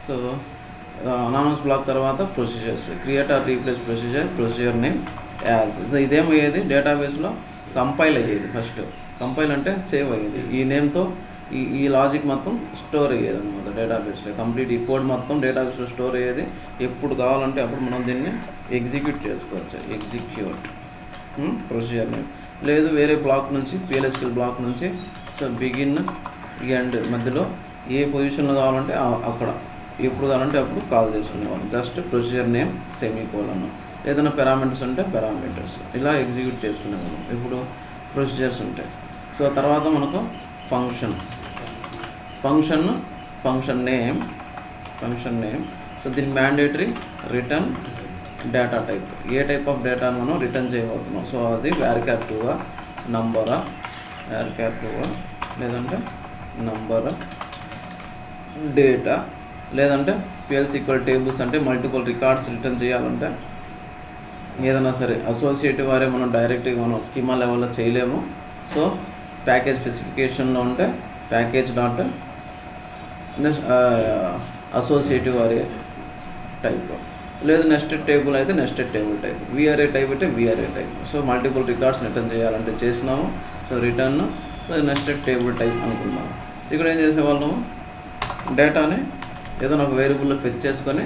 So anonymous block తర్వాత procedures, create or replace procedure name as. ఇదేమయ్యేది డేటాబేస్లో compile అయ్యేది. ఫస్ట్ కంపైల్ అంటే సేవ్ అయ్యేది. ఈ నేమ్తో ఈ లాజిక్ మొత్తం స్టోర్ అయ్యేది అనమాట డేటాబేస్లో. కంప్లీట్ ఈ కోడ్ మొత్తం డేటాబేస్లో స్టోర్ అయ్యేది. ఎప్పుడు కావాలంటే అప్పుడు మనం దీన్ని ఎగ్జిక్యూట్ చేసుకోవచ్చు. Execute procedure name. లేదు వేరే బ్లాక్ నుంచి, PLSQL బ్లాక్ నుంచి, సో బిగిన్ ఎండ్ మధ్యలో ఏ పొజిషన్లో కావాలంటే అక్కడ ఎప్పుడు కావాలంటే అప్పుడు కాల్ చేసుకునేవాళ్ళం. Just procedure name semicolon. ఏదైనా పారామీటర్స్ ఉంటే పారామీటర్స్ ఇలా ఎగ్జిక్యూట్ చేసుకునేవాళ్ళం. ఇప్పుడు ప్రొసీజర్స్ ఉంటాయి. సో తర్వాత మనకు ఫంక్షన్ నేమ్. సో దీని mandatory return data type. A type of డేటాను మనం రిటర్న్ చేయబోతున్నాం. సో అది varchar2 నంబరా, varchar2 లేదంటే నంబర్ డేటా, లేదంటే PLSQL టేబుల్స్ అంటే మల్టిపుల్ రికార్డ్స్ రిటర్న్ చేయాలంటే ఏదైనా సరే అసోసియేటివ్ వారే మనం డైరెక్ట్గా మనం స్కీమా లెవెల్లో చేయలేము. సో ప్యాకేజ్ స్పెసిఫికేషన్లో ఉంటే ప్యాకేజ్ డాట్ అసోసియేటివ్ వారే టైప్, లేదు నెస్టెడ్ టేబుల్ అయితే nested table type, VRA type అయితే VRA type. So multiple records return చేయాలంటే చేసినాము. So return nested table type అనుకున్నాము. ఇక్కడ ఏం చేసేవాళ్ళము, డేటాని ఏదైనా ఒక వేరియబుల్లో ఫెచ్ చేసుకొని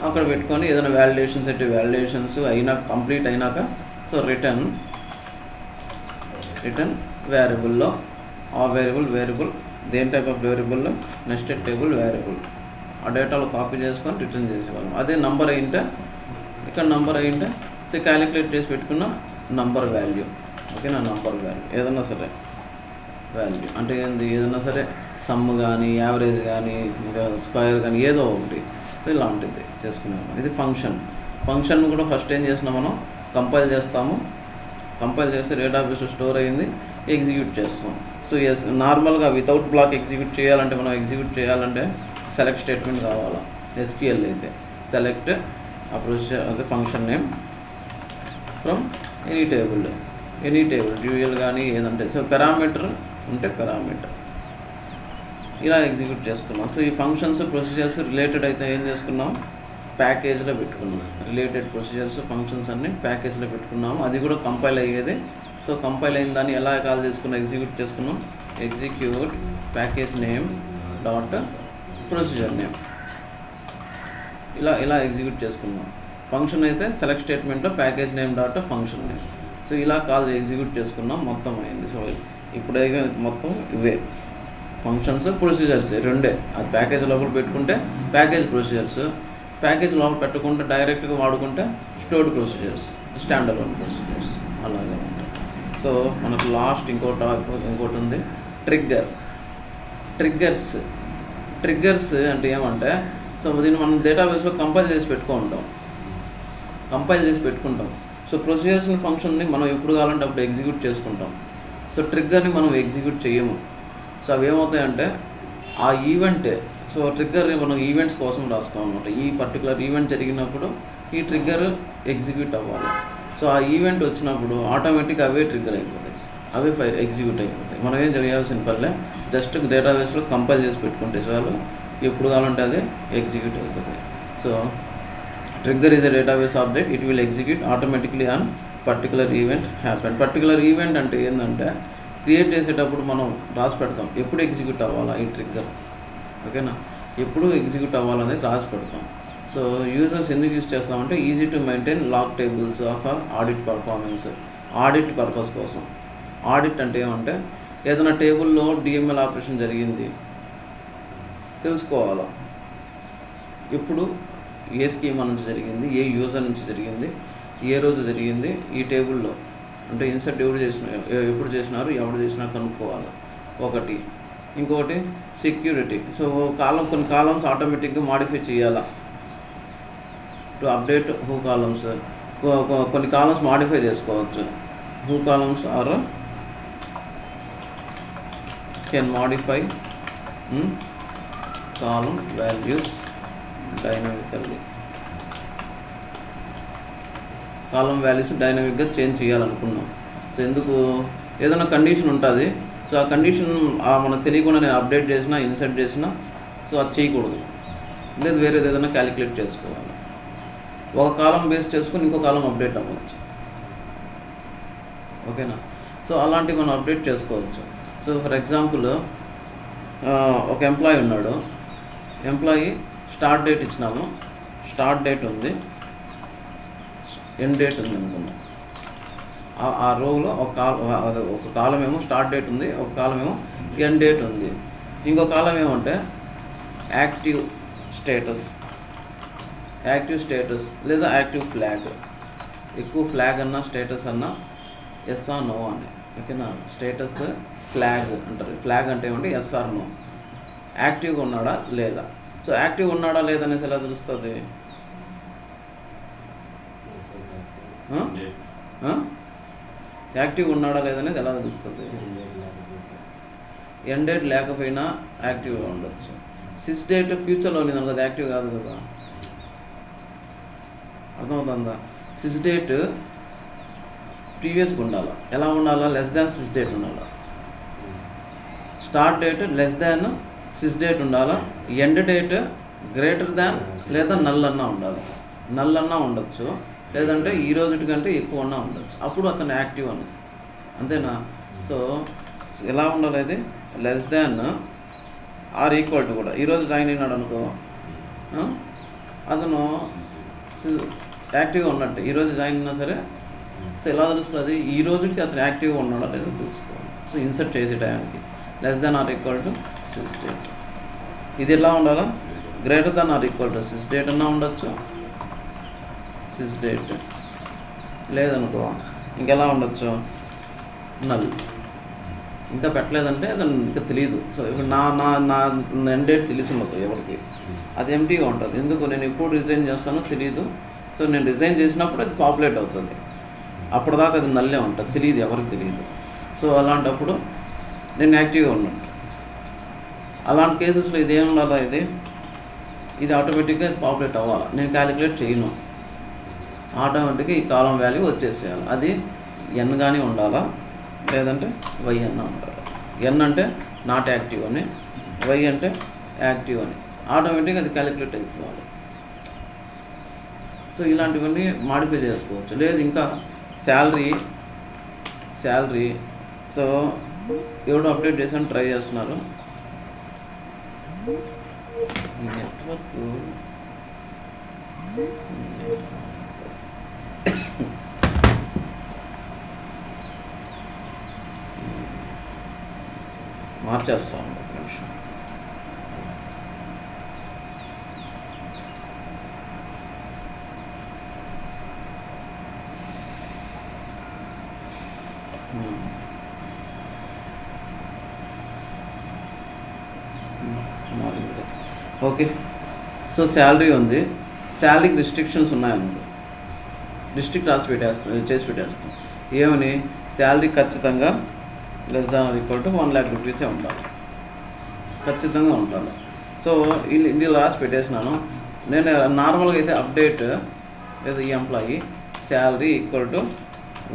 అక్కడ పెట్టుకొని ఏదైనా వ్యాలిడేషన్స్ అయితే వ్యాలిడేషన్స్ అయినా కంప్లీట్ అయినాక సో రిటర్న్ వేరియబుల్లో ఆ వేరియబుల్ దేని టైప్ ఆఫ్ వేరియబుల్లో నెస్టెడ్ టేబుల్ వేరియబుల్ ఆ డేటాలో కాపీ చేసుకొని రిటర్న్ చేసేవాళ్ళం. అదే నంబర్ అయింటే ఇక్కడ నంబర్ అయింటే సో క్యాలిక్యులేట్ చేసి పెట్టుకున్న నంబర్ వాల్యూ. ఓకేనా, నంబర్ వాల్యూ ఏదన్నా సరే వాల్యూ అంటే ఏంది, ఏదైనా సరే సమ్ కానీ యావరేజ్ కానీ ఇంకా స్క్వేర్ కానీ ఏదో ఒకటి ఇలాంటిది చేసుకున్నాము. ఇది ఫంక్షన్ కూడా ఫస్ట్ ఏం చేసినాం మనం కంపైల్ చేస్తాము. కంపైల్ చేస్తే డేటాబేస్లో స్టోర్ అయ్యింది, ఎగ్జిక్యూట్ చేస్తాం. సో నార్మల్గా వితౌట్ బ్లాక్ ఎగ్జిక్యూట్ చేయాలంటే మనం ఎగ్జిక్యూట్ చేయాలంటే సెలెక్ట్ స్టేట్మెంట్ కావాలా. SQL అయితే సెలెక్ట్ ఆ ప్రొసీజర్ అదే function name from any table dual కానీ ఏదంటే సో పారామీటర్ ఉంటే పారామీటర్ ఇలా ఎగ్జిక్యూట్ చేసుకున్నాం. సో ఈ ఫంక్షన్స్ ప్రొసీజర్స్ రిలేటెడ్ అయితే ఏం చేసుకున్నాం, ప్యాకేజ్లో పెట్టుకున్నాం. రిలేటెడ్ ప్రొసీజర్స్ ఫంక్షన్స్ అన్ని ప్యాకేజ్లో పెట్టుకున్నాము. అది కూడా కంపైల్ అయ్యేది. సో కంపైల్ అయిన దాన్ని ఎలా కాల్ చేసుకున్నాం, ఎగ్జిక్యూట్ చేసుకున్నాం. Execute package name dot procedure name ఇలా ఎగ్జిక్యూట్ చేసుకున్నాం. ఫంక్షన్ అయితే సెలెక్ట్ స్టేట్మెంట్లో package name dot function name. So ఇలా కాల్ ఎగ్జిక్యూట్ చేసుకున్నాం, మొత్తం అయింది. సో ఇప్పుడైతే మొత్తం ఇవే ఫంక్షన్స్ ప్రొసీజర్స్ రెండే. అది ప్యాకేజ్ లోపల పెట్టుకుంటే ప్యాకేజ్ ప్రొసీజర్స్, ప్యాకేజ్ లోపల పెట్టకుండా డైరెక్ట్గా వాడుకుంటే stored procedures, stand alone procedures అలాగే ఉంటాయి. సో మనకు లాస్ట్ ఇంకోటి ఉంది, ట్రిగ్గర్స్ అంటే ఏమంటే సో దీన్ని మనం డేటాబేస్లో కంపైల్ చేసి పెట్టుకుంటాం. సో ప్రొసీజర్స్ని ఫంక్షన్ని మనం ఎప్పుడు కావాలంటే అప్పుడు ఎగ్జిక్యూట్ చేసుకుంటాం. సో ట్రిగ్గర్ని మనం ఎగ్జిక్యూట్ చేయము. సో అవి ఏమవుతాయంటే ఆ ఈవెంటే సో ట్రిగ్గర్ని మనం ఈవెంట్స్ కోసం రాస్తాం అనమాట. ఈ పర్టికులర్ ఈవెంట్ జరిగినప్పుడు ఈ ట్రిగ్గర్ ఎగ్జిక్యూట్ అవ్వాలి. సో ఆ ఈవెంట్ వచ్చినప్పుడు ఆటోమేటిక్గా అవే ట్రిగ్గర్ అయిపోతాయి, అవే ఎగ్జిక్యూట్ అయిపోతాయి. మనం ఏం చేయాల్సిన పనిలే, జస్ట్ డేటాబేస్లో కంపైల్ చేసి పెట్టుకుంటే చాలు, ఎప్పుడు కావాలంటే అదే ఎగ్జిక్యూట్ అయిపోతాయి. So trigger is a database object, it will execute automatically on particular event happen. Particular event అంటే ఏంటంటే క్రియేట్ చేసేటప్పుడు మనం రాసి పెడతాం ఎప్పుడు ఎగ్జిక్యూట్ అవ్వాలా ఈ ట్రిగ్గర్. ఓకేనా, ఎప్పుడు ఎగ్జిక్యూట్ అవ్వాలనేది రాసి పెడతాం. సో యూజర్స్ ఎందుకు యూజ్ చేస్తామంటే easy to maintain log tables for audit performance, audit purpose కోసం. ఆడిట్ అంటే ఏమంటే ఏదైనా టేబుల్లో DML ఆపరేషన్ జరిగింది తెలుసుకోవాలా, ఎప్పుడు ఏ స్కీమా నుంచి జరిగింది, ఏ యూజర్ నుంచి జరిగింది, ఏ రోజు జరిగింది ఈ టేబుల్లో అంటే ఇన్సర్ట్ ఎప్పుడు చేసినారు ఎవరు చేసినారు కనుక్కోవాలి ఒకటి. ఇంకొకటి సెక్యూరిటీ. సో కొన్ని కాలమ్స్ ఆటోమేటిక్గా మాడిఫై చేయాలా టు అప్డేట్ హూ కాలమ్స్. కొన్ని కాలమ్స్ మాడిఫై చేసుకోవచ్చు. Who columns are can modify column values dynamically. Column values డైనమిక్గా చేంజ్ చేయాలనుకున్నాం. సో ఎందుకు, ఏదైనా కండిషన్ ఉంటుంది. సో ఆ కండిషన్ మనకు తెలియకుండా నేను అప్డేట్ చేసినా ఇన్సర్ట్ చేసినా సో అది చేయకూడదు. లేదు వేరేది ఏదైనా క్యాలిక్యులేట్ చేసుకోవాలి. ఒక కాలం బేస్ చేసుకొని ఇంకో కాలం అప్డేట్ అవ్వచ్చు. ఓకేనా? సో అలాంటివి మనం అప్డేట్ చేసుకోవచ్చు. సో ఫర్ ఎగ్జాంపుల్ ఒక ఎంప్లాయీ ఉన్నాడు. ఎంప్లాయీ స్టార్ట్ డేట్ ఇచ్చినాము, స్టార్ట్ డేట్ ఉంది, ఎండ్ డేట్ ఉంది అనుకున్నాం. ఆ రోలో ఒక కాలం ఏమో స్టార్ట్ డేట్ ఉంది, ఒక కాలం ఏమో ఎండ్ డేట్ ఉంది. ఇంకో కాలం ఏమంటే యాక్టివ్ స్టేటస్ లేదా యాక్టివ్ ఫ్లాగ్. ఎక్కువ ఫ్లాగ్ అన్నా స్టేటస్ అన్నా ఎస్ ఆర్ నో అని. ఓకేనా? స్టేటస్ ఫ్లాగ్ అంటారు. ఫ్లాగ్ అంటే ఏమంటే ఎస్ ఆర్ నో, యాక్టివ్గా ఉన్నాడా లేదా. సో యాక్టివ్ ఉన్నాడా లేదా అనేసి ఎలా తెలుస్తుంది? యాక్టివ్ ఉన్నాడా లేదనేది ఎలా తెలుస్తుంది? ఎండ్ డేట్ లేకపోయినా యాక్టివ్గా ఉండొచ్చు. సిస్ డేట్ ఫ్యూచర్లో ఉంది అనుకో, అది యాక్టివ్ కాదు కదా. అర్థమవుతుందా? సిస్ డేట్ ప్రీవియస్గా ఉండాలి. ఎలా ఉండాలా? లెస్ దాన్ సిస్ డేట్ ఉండాలి. Start date less than sys date ఉండాలా. ఎండ్ డేట్ గ్రేటర్ దాన్ లేదా నల్ అన్నా ఉండాలి. నల్ అన్నా ఉండొచ్చు, లేదంటే ఈ రోజుటి కంటే ఎక్కువ అన్నా ఉండొచ్చు. అప్పుడు అతను యాక్టివ్ అనేసి. అంతేనా? సో ఎలా ఉండాలి? అది less than or equal to కూడా. ఈరోజు జాయిన్ అయినాడు అనుకో, అతను యాక్టివ్గా ఉన్నట్టు. ఈరోజు జాయిన్ అయినా సరే. సో ఎలా తెలుస్తుంది? ఈ రోజుకి అతను యాక్టివ్గా ఉన్నాడా లేదా తెలుసుకోవాలి. సో ఇన్సర్ట్ చేసే టైంకి less than or equal to sys date. ఇది ఎలా ఉండాలా? Greater than or equal to sys date అన్నా ఉండొచ్చు, సిస్ డేట్ లేదనుకో ఇంకెలా ఉండొచ్చు? నల్. ఇంకా పెట్టలేదంటే అది ఇంకా తెలియదు. సో ఇప్పుడు నా ఎండ్ డేట్ తెలిసి ఉండదు ఎవరికి, అది ఎంటీగా ఉంటుంది. ఎందుకు? నేను ఎప్పుడు రిజైన్ చేస్తానో తెలియదు. సో నేను రిజైన్ చేసినప్పుడు అది పాపులేట్ అవుతుంది. అప్పటిదాకా అది నల్లే ఉంటుంది, తెలియదు, ఎవరికి తెలియదు. సో అలాంటప్పుడు నేను యాక్టివ్గా ఉన్నట్టు. అలాంటి కేసెస్లో ఇది ఏం ఉండాలా? ఇది ఆటోమేటిక్గా పాపులేట్ అవ్వాలి. నేను క్యాలిక్యులేట్ చేయను, ఆటోమేటిక్గా ఈ కాలం వాల్యూ వచ్చేసేయాలి. అది ఎన్ కానీ ఉండాలా, లేదంటే వై అన్న ఉండాలి. ఎన్ అంటే నాట్ యాక్టివ్ అని, వై అంటే యాక్టివ్ అని. ఆటోమేటిక్గా అది క్యాలిక్యులేట్ అయిపోవాలి. సో ఇలాంటివన్నీ మాడిఫై చేసుకోవచ్చు. లేదు ఇంకా శాలరీ సో ఎవడో అప్డేట్ చేసాను, ట్రై చేస్తున్నారు. ఈ నెట్వర్క్ మార్చేస్తాను ఒక నిమిషం. ఓకే. సో శాలరీ ఉంది, శాలరీకి రిస్ట్రిక్షన్స్ ఉన్నాయనుకో, డిస్ట్రిక్ట్ చేసి పెట్టేస్తాం. ఏమని? శాలరీ ఖచ్చితంగా less than or equal to 1 lakh రూపీసే ఉండాలి, ఖచ్చితంగా ఉండాలి. సో ఇది రాసి పెట్టేసినాను. నేను నార్మల్గా అయితే అప్డేట్ లేదా ఈ ఎంప్లాయీ శాలరీ ఈక్వల్ టు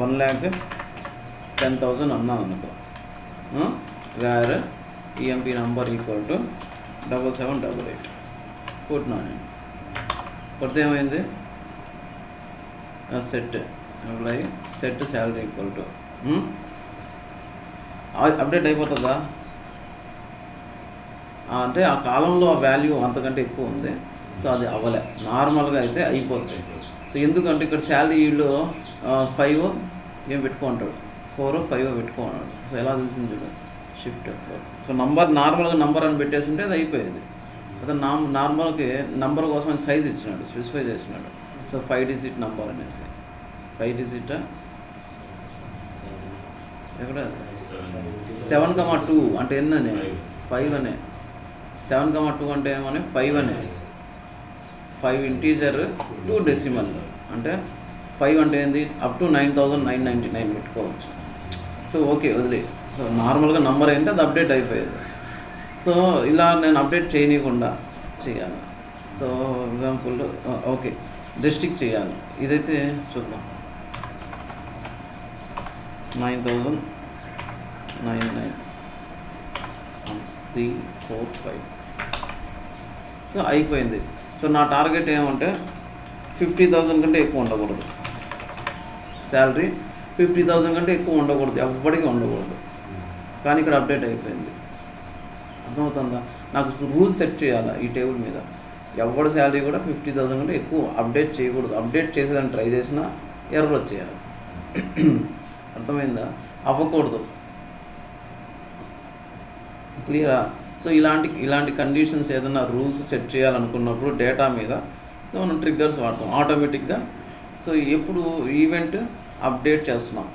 1,10,000 అన్నాను అనుకో, where EMP number equal to 7788 కొట్టినాను నేను. కొడితే ఏమైంది? Set employee set salary equal to update అయిపోతుందా? అంటే ఆ కాలంలో ఆ వాల్యూ అంతకంటే ఎక్కువ ఉంది. సో అది అవ్వలే. నార్మల్గా అయితే అయిపోతుంది. సో ఎందుకంటే ఇక్కడ శాలరీలో 5 ఏం పెట్టుకుంటాడు, 4 5 పెట్టుకున్నాడు. సో ఎలా తెలిసింది చూడు, షిఫ్ట్ F4. సో నార్మల్గా నంబర్ అని పెట్టేస్తుంటే అది అయిపోయేది. అతను నార్మల్కి నంబర్ కోసం సైజ్ ఇచ్చినాడు, స్పెసిఫై చేసినాడు. సో 5 digit నంబర్ అనేసి 5 digit ఎక్కడ 7,2 అంటే ఎన్ననే 5 అనే. 7,2 అంటే ఏమని 5 అనే. 5 ఇంటీజర్ 2 డెసిమల్ అంటే 5 అంటే ఏంది? అప్ టు 9,999 పెట్టుకోవచ్చు. సో ఓకే వదిలే. సో నార్మల్గా నంబర్ ఏంటి అది అప్డేట్ అయిపోయేది. సో ఇలా నేను అప్డేట్ చేయనీయకుండా చేయాలి. సో ఎగ్జాంపుల్ ఓకే డిస్ట్రిక్ట్ చేయాలి. ఇదైతే చూద్దాం 9,99345 సో అయిపోయింది. సో నా టార్గెట్ ఏమంటే 50,000 కంటే ఎక్కువ ఉండకూడదు, శాలరీ 50,000 కంటే ఎక్కువ ఉండకూడదు, ఎవ్వడికి ఉండకూడదు. కానీ ఇక్కడ అప్డేట్ అయిపోయింది. అర్థమవుతుందా? నాకు రూల్ సెట్ చేయాలా ఈ టేబుల్ మీద, ఎవరి శాలరీ కూడా 50,000 కంటే ఎక్కువ అప్డేట్ చేయకూడదు. అప్డేట్ చేసేదాన్ని ట్రై చేసినా ఎర్రర్ వచ్చేయాలి. అవ్వకూడదు. క్లియరా? సో ఇలాంటి కండిషన్స్ ఏదైనా రూల్స్ సెట్ చేయాలనుకున్నప్పుడు డేటా మీద సో మనం ట్రిగ్గర్స్ వాడతాం ఆటోమేటిక్గా. సో ఎప్పుడు ఈవెంట్ అప్డేట్ చేస్తున్నాం,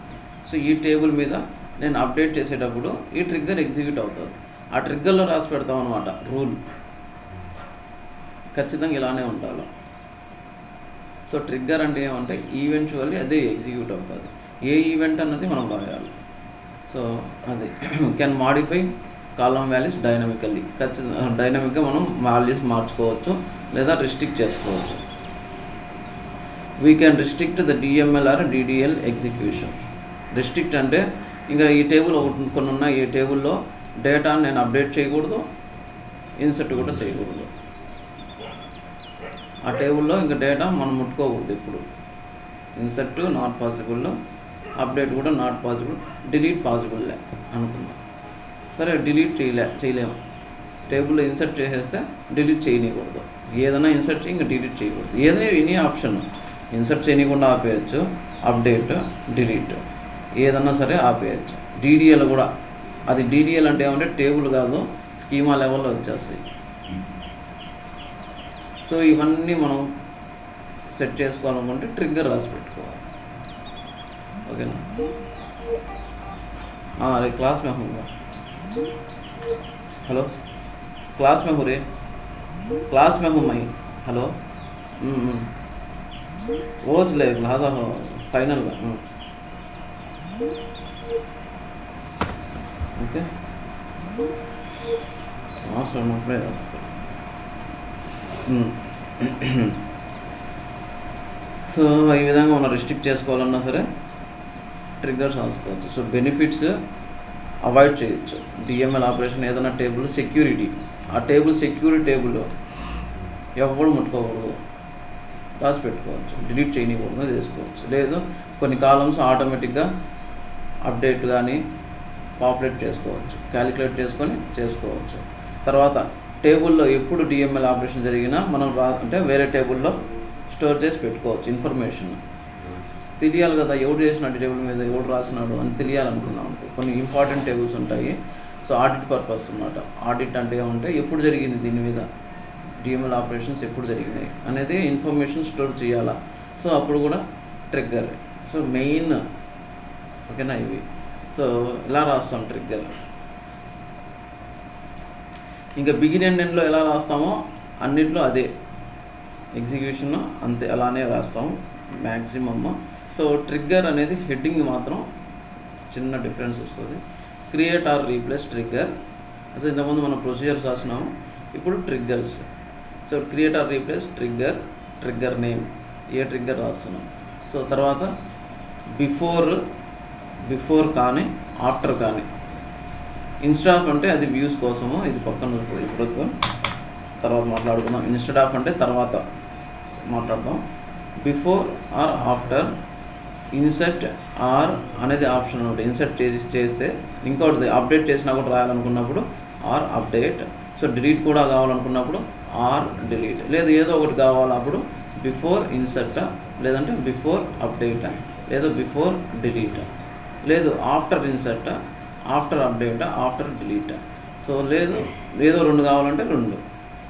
సో ఈ టేబుల్ మీద నేను అప్డేట్ చేసేటప్పుడు ఈ ట్రిగ్గర్ ఎగ్జిక్యూట్ అవుతుంది. ఆ ట్రిగ్గర్లో రాసి పెడతాం అనమాట రూల్. ఖచ్చితంగా ఇలానే ఉండాలి. సో ట్రిగ్గర్ అంటే ఏమంటే ఈవెంచువల్లీ అదే ఎగ్జిక్యూట్ అవుతుంది. ఏ ఈవెంట్ అన్నది మనం రాయాలి. సో అది can modify column values dynamically. ఖచ్చితంగా డైనమిక్గా మనం వాల్యూస్ మార్చుకోవచ్చు లేదా రిస్ట్రిక్ట్ చేసుకోవచ్చు. We can restrict the DML or DDL execution. Restrict అంటే ఇంకా ఈ టేబుల్ కొన్ని ఉన్న ఈ టేబుల్లో డేటా నేను అప్డేట్ చేయకూడదు, ఇన్సర్ట్ కూడా చేయకూడదు. ఆ టేబుల్లో ఇంకా డేటా మనం ముట్టుకోకూడదు. ఇప్పుడు ఇన్సర్ట్ నాట్ పాసిబుల్, అప్డేట్ కూడా నాట్ పాసిబుల్, డిలీట్ పాసిబుల్లే అనుకుందాం. సరే డిలీట్ చేయలేము. టేబుల్లో ఇన్సర్ట్ చేసేస్తే డిలీట్ చేయకూడదు. ఏదైనా ఇన్సర్ట్ చేయి, ఇంకా డిలీట్ చేయకూడదు. ఏదైనా ఎనీ ఆప్షన్ ఇన్సర్ట్ చేయకుండా ఆపేయచ్చు, అప్డేట్, డిలీట్ ఏదన్నా సరే ఆపేయచ్చు. డిడిఎల్ కూడా, అది డిడిఎల్ అంటే ఏమంటే టేబుల్ కాదు, స్కీమా లెవెల్లో వచ్చేస్తాయి. సో ఇవన్నీ మనం సెట్ చేసుకోవాలనుకుంటే ట్రిగ్గర్ రాసి పెట్టుకోవాలి. ఓకేనా? अरे क्लास में हूँ. हेलो, क्लास में हूँ रे, क्लास में हूँ मैं. हेलो, वो चले लादा हो फाइनल में. ओके, मास्टर नोट సో ఈ విధంగా మనం రిస్ట్రిక్ట్ చేసుకోవాలన్నా సరే ట్రిగ్గర్స్ రాసుకోవచ్చు. సో బెనిఫిట్స్ అవాయిడ్ చేయొచ్చు. డిఎంఎల్ ఆపరేషన్ ఏదైనా టేబుల్ సెక్యూరిటీ, ఆ టేబుల్ సెక్యూరిటీ టేబుల్ ఎవరు ముట్టుకోకూడదు, రాసి పెట్టుకోవచ్చు. డిలీట్ చేయకూడదు చేసుకోవచ్చు. లేదు కొన్ని కాలమ్స్ ఆటోమేటిక్గా అప్డేట్ కానీ పాపులేట్ చేసుకోవచ్చు, క్యాలిక్యులేట్ చేసుకొని చేసుకోవచ్చు. తర్వాత టేబుల్లో ఎప్పుడు డిఎంఎల్ ఆపరేషన్ జరిగినా మనం అంటే వేరే టేబుల్లో స్టోర్ చేసి పెట్టుకోవచ్చు. ఇన్ఫర్మేషన్ తెలియాలి కదా, ఎవడు చేసినాడు టేబుల్ మీద, ఎవడు రాసినాడు అని తెలియాలనుకున్నాం అనుకో. కొన్ని ఇంపార్టెంట్ టేబుల్స్ ఉంటాయి. సో ఆడిట్ పర్పస్ అన్నమాట. ఆడిట్ అంటే ఏమంటే ఎప్పుడు జరిగింది దీని మీద డిఎంఎల్ ఆపరేషన్స్ ఎప్పుడు జరిగినాయి అనేది ఇన్ఫర్మేషన్ స్టోర్ చేయాలా. సో అప్పుడు కూడా ట్రిగ్గర్. సో మెయిన్ ఓకేనా ఇవి. సో ఎలా రాస్తాం ట్రిగ్గర్. ఇంకా బిగిన్ అండ్ ఎండ్లో ఎలా రాస్తామో అన్నిట్లో అదే ఎగ్జిక్యూషన్ అంతే అలానే రాస్తాం మ్యాక్సిమమ్. సో ట్రిగ్గర్ అనేది హెడ్డింగ్ మాత్రం చిన్న డిఫరెన్స్ వస్తుంది. Create or replace trigger. అసలు ఇంతకుముందు మనం ప్రొసీజర్స్ రాసినాము, ఇప్పుడు triggers. So create or replace trigger, trigger name, ఏ ట్రిగ్గర్ రాస్తున్నాం. సో తర్వాత బిఫోర్ కానీ ఆఫ్టర్ కానీ. ఇన్స్టెడ్ ఆఫ్ అంటే అది వ్యూస్ కోసము, ఇది పక్కన ఇప్పుడు తర్వాత మాట్లాడుకుందాం. ఇన్స్టెడ్ ఆఫ్ అంటే తర్వాత మాట్లాడదాం. Before or after, insert or అనేది ఆప్షన్ అనమాట. ఇన్సర్ట్ చేస్తే ఇంకోటి అప్డేట్ చేసినా కూడా రాయాలనుకున్నప్పుడు ఆర్ అప్డేట్. సో డిలీట్ కూడా కావాలనుకున్నప్పుడు ఆర్ డిలీట్. లేదు ఏదో ఒకటి కావాలప్పుడు బిఫోర్ ఇన్సర్ట్, లేదంటే బిఫోర్ అప్డేట్, లేదా బిఫోర్ డిలీట్, లేదు after insert, after update, after delete. So లేదు ఏదో రెండు కావాలంటే రెండు.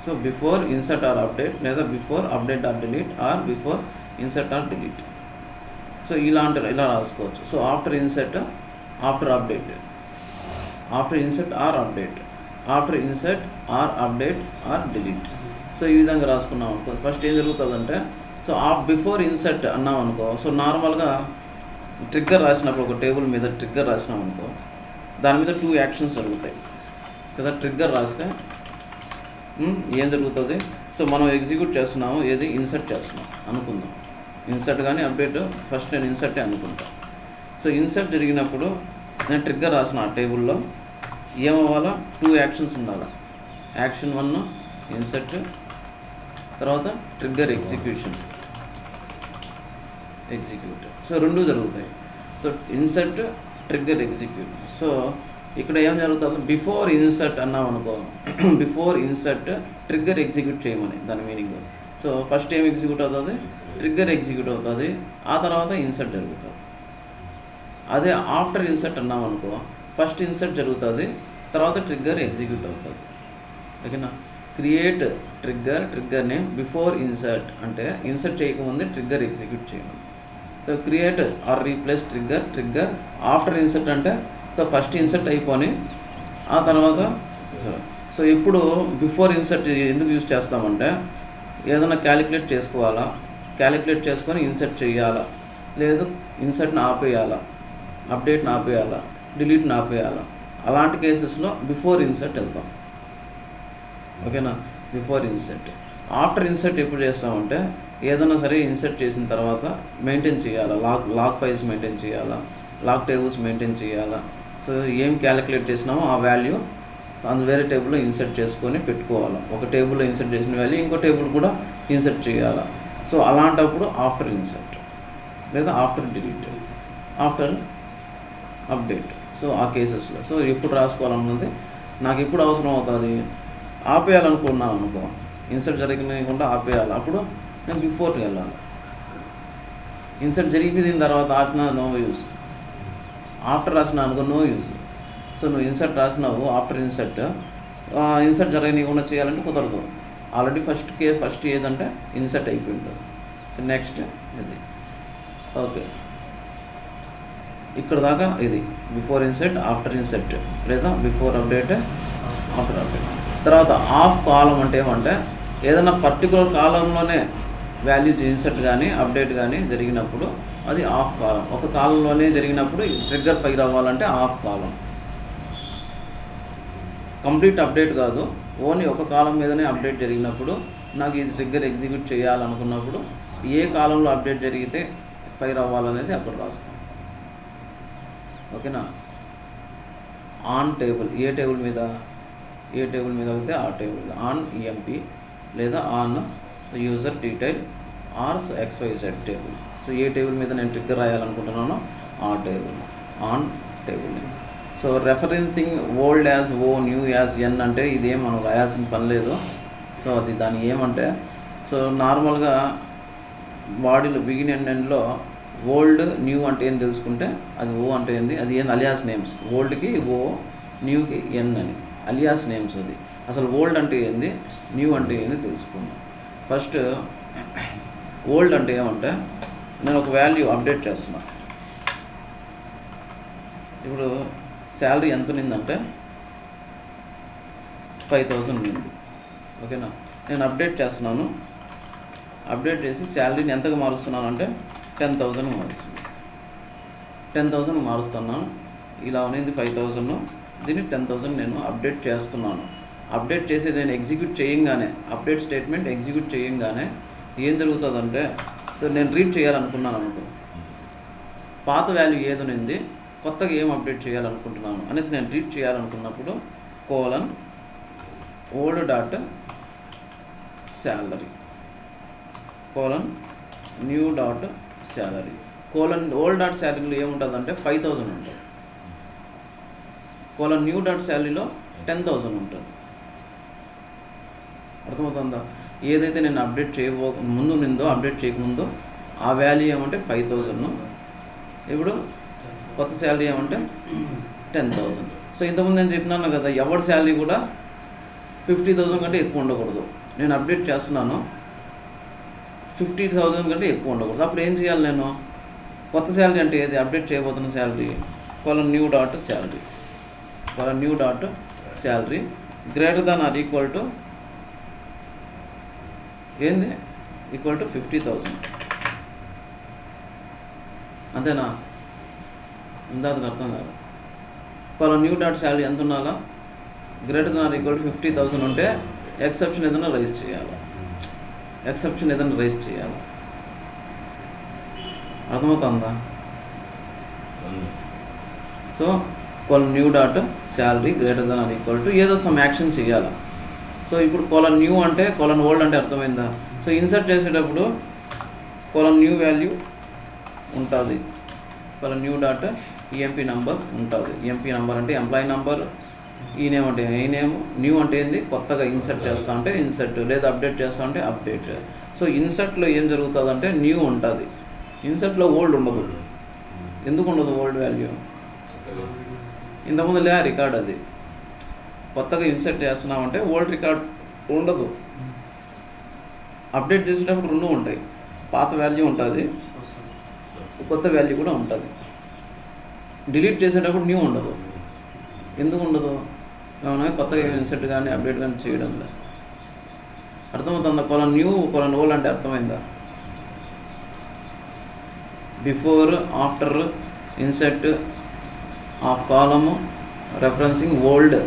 So before insert or update, లేదా before update or delete, or before insert or delete. So ఇలా రాసుకోవచ్చు. So after insert, after update, after insert or update, after insert or update or delete. So ఈ విధంగా రాసుకున్నాం అనుకో. First ఏం జరుగుతుందంటే, so before insert అన్నాం అనుకో. సో నార్మల్గా ట్రిగ్గర్ రాసినప్పుడు ఒక టేబుల్ మీద ట్రిగ్గర్ రాసినాం అనుకో, దాని మీద 2 యాక్షన్స్ జరుగుతాయి కదా. ట్రిగ్గర్ రాస్తే ఏం జరుగుతుంది. సో మనం ఎగ్జిక్యూట్ చేస్తున్నాము, ఏది ఇన్సర్ట్ చేస్తున్నాం అనుకుందాం. ఇన్సర్ట్ కానీ అప్డేట్, ఫస్ట్ నేను ఇన్సర్టే అనుకుంటా. సో ఇన్సర్ట్ జరిగినప్పుడు నేను ట్రిగ్గర్ రాసిన ఆ టేబుల్లో ఏమవ్వాలా, 2 యాక్షన్స్ ఉండాలి. యాక్షన్ 1 ఇన్సర్ట్, తర్వాత ట్రిగ్గర్ ఎగ్జిక్యూట్. సో రెండు జరుగుతాయి. So insert, trigger, execute. So ఇక్కడ ఏం జరుగుతుంది, బిఫోర్ ఇన్సర్ట్ అన్నాం అనుకో, బిఫోర్ ఇన్సర్ట్ ట్రిగ్గర్ ఎగ్జిక్యూట్ చేయమని దాని మీనింగ్. సో ఫస్ట్ ఏం ఎగ్జిక్యూట్ అవుతుంది, ట్రిగ్గర్ ఎగ్జిక్యూట్ అవుతుంది, ఆ తర్వాత ఇన్సర్ట్ జరుగుతుంది. అదే ఆఫ్టర్ ఇన్సర్ట్ అన్నాం అనుకో, ఫస్ట్ ఇన్సర్ట్ జరుగుతుంది, తర్వాత ట్రిగ్గర్ ఎగ్జిక్యూట్ అవుతుంది. ఓకేనా. Create trigger name before insert అంటే ఇన్సర్ట్ చేయకముందే ట్రిగ్గర్ ఎగ్జిక్యూట్ చేయమని. So create or replace trigger after insert అంటే సో ఫస్ట్ ఇన్సర్ట్ అయిపోయి ఆ తర్వాత సో ఇప్పుడు బిఫోర్ ఇన్సర్ట్ ఎందుకు యూజ్ చేస్తామంటే ఏదైనా క్యాలిక్యులేట్ చేసుకోవాలా, క్యాలిక్యులేట్ చేసుకొని ఇన్సర్ట్ చేయాలా, లేదు ఇన్సర్ట్ని ఆపేయాలా, అప్డేట్ని ఆపేయాలా, డిలీట్ని ఆపేయాలా, అలాంటి కేసెస్లో బిఫోర్ ఇన్సర్ట్ వెళ్తాం. ఓకేనా. Before insert. ఆఫ్టర్ ఇన్సర్ట్ ఎప్పుడు చేస్తామంటే ఏదైనా సరే ఇన్సర్ట్ చేసిన తర్వాత మెయింటైన్ చేయాలా, లాగ్ ఫైల్స్ మెయింటైన్ చేయాలా, లాగ్ టేబుల్స్ మెయింటైన్ చేయాలా. సో ఏం క్యాలిక్యులేట్ చేసినామో ఆ వాల్యూ వేరే టేబుల్లో ఇన్సర్ట్ చేసుకొని పెట్టుకోవాలి. ఒక టేబుల్లో ఇన్సర్ట్ చేసిన వాల్యూ ఇంకో టేబుల్ కూడా ఇన్సర్ట్ చేయాలా. సో అలాంటప్పుడు ఆఫ్టర్ ఇన్సర్ట్ లేదా after delete, after update. So ఆ కేసెస్లో సో ఎప్పుడు రాసుకోవాలన్నది నాకు ఎప్పుడు అవసరం అవుతుంది, ఆపేయాలనుకున్నాను అనుకో, ఇన్సర్ట్ జరగకుండా ఆపేయాలి, అప్పుడు నేను బిఫోర్కి వెళ్ళాలి. ఇన్సర్ట్ జరిగిపోయిన తర్వాత ఆపినా నో యూజ్, ఆఫ్టర్ రాసిన అనుకో నో యూజ్. సో నువ్వు ఇన్సర్ట్ రాసినావు, ఆఫ్టర్ ఇన్సర్ట్ జరగనీయకుండా చేయాలంటే కుదరదు. ఆల్రెడీ ఫస్ట్ ఏదంటే ఇన్సర్ట్ అయిపోయి ఉంటుంది. సో నెక్స్ట్ ఇది ఓకే, ఇక్కడ దాకా ఇది బిఫోర్ ఇన్సర్ట్, ఆఫ్టర్ ఇన్సర్ట్ లేదా బిఫోర్ అప్డేట్, ఆఫ్టర్ అప్డేట్. తర్వాత ఆఫ్ కాలం అంటే ఏమంటే ఏదైనా పర్టికులర్ కాలంలోనే వాల్యూ ఇన్సర్ట్ కానీ అప్డేట్ కానీ జరిగినప్పుడు అది ఆఫ్ కాలం. ఒక కాలంలోనే జరిగినప్పుడు ట్రిగ్గర్ ఫైర్ అవ్వాలంటే ఆఫ్ కాలం. కంప్లీట్ అప్డేట్ కాదు, ఓన్లీ ఒక కాలం మీదనే అప్డేట్ జరిగినప్పుడు నాకు ఈ ట్రిగ్గర్ ఎగ్జిక్యూట్ చేయాలనుకున్నప్పుడు ఏ కాలంలో అప్డేట్ జరిగితే ఫైర్ అవ్వాలనేది అక్కడ రాస్తాం. ఓకేనా. ఆన్ టేబుల్ ఏ టేబుల్ మీద అయితే ఆ టేబుల్ ఆన్ ఈఎంపీ లేదా on user detail or XYZ table. So ఏ టేబుల్ మీద నేను ట్రిగ్గర్ రాయాలనుకుంటున్నానో ఆ table on table. So referencing old as O, new as N అంటే ఇదేం మనం రాయాల్సిన పని లేదు. సో అది దాని ఏమంటే సో నార్మల్గా బాడీలో బిగిన్ అండ్ ఎండ్లో ఓల్డ్ న్యూ అంటే ఏం తెలుసుకుంటే అది ఓ అంటే ఏంది, అది ఏంది అలియాస్ నేమ్స్. ఓల్డ్కి ఓ, న్యూకి ఎన్ అని అలియాస్ నేమ్స్. అది అసలు ఓల్డ్ అంటే ఏంది, న్యూ అంటే ఏంది తెలుసుకుందాం. ఫస్ట్ ఓల్డ్ అంటే ఏమంటే నేను ఒక వాల్యూ అప్డేట్ చేస్తున్నా. ఇప్పుడు శాలరీ ఎంత ఉన్నిందంటే 5,000 ఉన్నింది. ఓకేనా. నేను అప్డేట్ చేస్తున్నాను, అప్డేట్ చేసి శాలరీని ఎంతగా మారుస్తున్నాను అంటే 10,000 మారుస్తున్నాను. 10,000 మారుస్తున్నాను. ఇలా ఉన్నింది 5,000, దీన్ని 10,000 నేను అప్డేట్ చేస్తున్నాను. అప్డేట్ చేసి నేను ఎగ్జిక్యూట్ చేయంగానే అప్డేట్ స్టేట్మెంట్ ఎగ్జిక్యూట్ చేయంగానే ఏం జరుగుతుందంటే సో నేను రీడ్ చేయాలనుకున్నాను అనుకో, పాత వాల్యూ ఏదునింది కొత్తగా ఏం అప్డేట్ చేయాలనుకుంటున్నాను అనేసి నేను రీడ్ చేయాలనుకున్నప్పుడు colon old dot salary colon new dot salary colon old dot శాలరీలో ఏముంటుందంటే 5,000 ఉంటుంది. కోలన్ న్యూ డాట్ శాలరీలో 10,000 ఉంటుంది. అర్థమవుతుందా. ఏదైతే నేను అప్డేట్ ముందు నిందో అప్డేట్ చేయకముందో ఆ వాల్యూ ఏమంటే 5,000, ఇప్పుడు కొత్త శాలరీ ఏమంటే 10,000. సో ఇంతకుముందు నేను చెప్పినాను కదా, ఎవరి శాలరీ కూడా 50,000 కంటే ఎక్కువ ఉండకూడదు. నేను అప్డేట్ చేస్తున్నాను 50,000 కంటే ఎక్కువ ఉండకూడదు. అప్పుడు ఏం చేయాలి, నేను కొత్త శాలరీ అంటే ఏది అప్డేట్ చేయబోతున్న salary colon new dot salary colon new dot salary greater than or equal to ఏంది ఈక్వల్ టు 50,000. అంతేనా, ఉందా? అది అర్థం కాదు. కోలన్ న్యూ డాట్ శాలరీ ఎంత ఉండాలా, greater than or equal to 50,000 ఉంటే ఎక్సెప్షన్ ఏదైనా రైజ్ చేయాలి. అర్థమవుతుందా? So colon new dot salary greater than or equal to ఏదో సమ్ యాక్షన్ చేయాలి. సో సో ఇప్పుడు కోలన్ న్యూ అంటే కోలన్ ఓల్డ్ అంటే అర్థమైందా? సో ఇన్సర్ట్ చేసేటప్పుడు కోలన్ న్యూ వాల్యూ ఉంటుంది, colon new dot EMP number ఉంటుంది. ఈఎంపీ నెంబర్ అంటే ఎంప్లాయీ నెంబర్, ఈ నేమ్ అంటే ఈ నేమ్, న్యూ అంటే ఏంది కొత్తగా ఇన్సర్ట్ చేస్తా అంటే ఇన్సర్ట్, లేదా అప్డేట్ చేస్తా అంటే అప్డేట్. సో ఇన్సర్ట్లో ఏం జరుగుతుంది అంటే న్యూ ఉంటుంది, ఇన్సర్ట్లో ఓల్డ్ ఉండదు. ఎందుకు ఉండదు ఓల్డ్ వాల్యూ? ఇంతకుముందు లే రికార్డ్, అది కొత్తగా ఇన్సర్ట్ చేస్తున్నామంటే ఓల్డ్ రికార్డ్ ఉండదు. అప్డేట్ చేసేటప్పుడు రెండు ఉంటాయి, పాత వాల్యూ ఉంటుంది, కొత్త వాల్యూ కూడా ఉంటుంది. డిలీట్ చేసేటప్పుడు న్యూ ఉండదు. ఎందుకు ఉండదు? ఏమన్నా కొత్తగా ఇన్సర్ట్ కానీ అప్డేట్ కానీ చేయడం లేదు. అర్థమవుతుందా? కోలన్ న్యూ కోలన్ ఓల్డ్ అంటే అర్థమైందా? Before after insert of column referencing old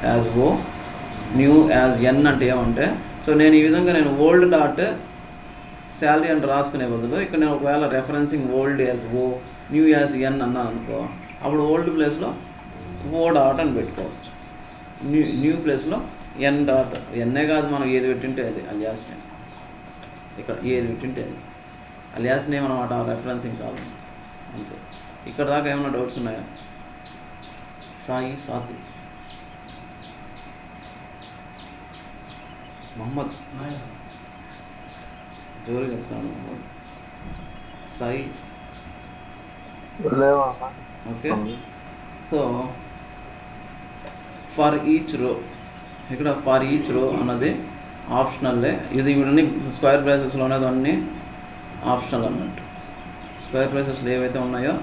as O, new as N అంటే ఏమంటే, సో నేను ఈ విధంగా నేను ఓల్డ్ డాట్ శాలరీ అని రాసుకునే బదులు ఇక్కడ నేను ఒకవేళ referencing old as O, new as N అన్నాను అనుకో, అప్పుడు ఓల్డ్ ప్లేస్లో ఓ డాట్ అని పెట్టుకోవచ్చు, న్యూ ప్లేస్లో ఎన్ డాట్. ఎన్నే కాదు, మనం ఏది పెట్టింటే అది అలియాస్ నేమ్. ఇక్కడ ఏది పెట్టింటే అది అలియాస్ నేమ్ అనమాట, రెఫరెన్సింగ్ కాదు అంతే. ఇక్కడ దాకా ఏమైనా డౌట్స్ ఉన్నాయా? సాయి, స్వాతి, మొహమ్మద్, జోరు చెప్తాను, Sai. Okay. So for each రో, ఇక్కడ ఫర్ ఈచ్ రో అన్నది ఆప్షనల్లే. ఇది ఇవన్నీ స్క్వేర్ బ్రేసెస్లో ఉన్నది అన్నీ ఆప్షనల్ అన్నట్టు. స్క్వేర్ బ్రేసెస్లో ఏవైతే ఉన్నాయో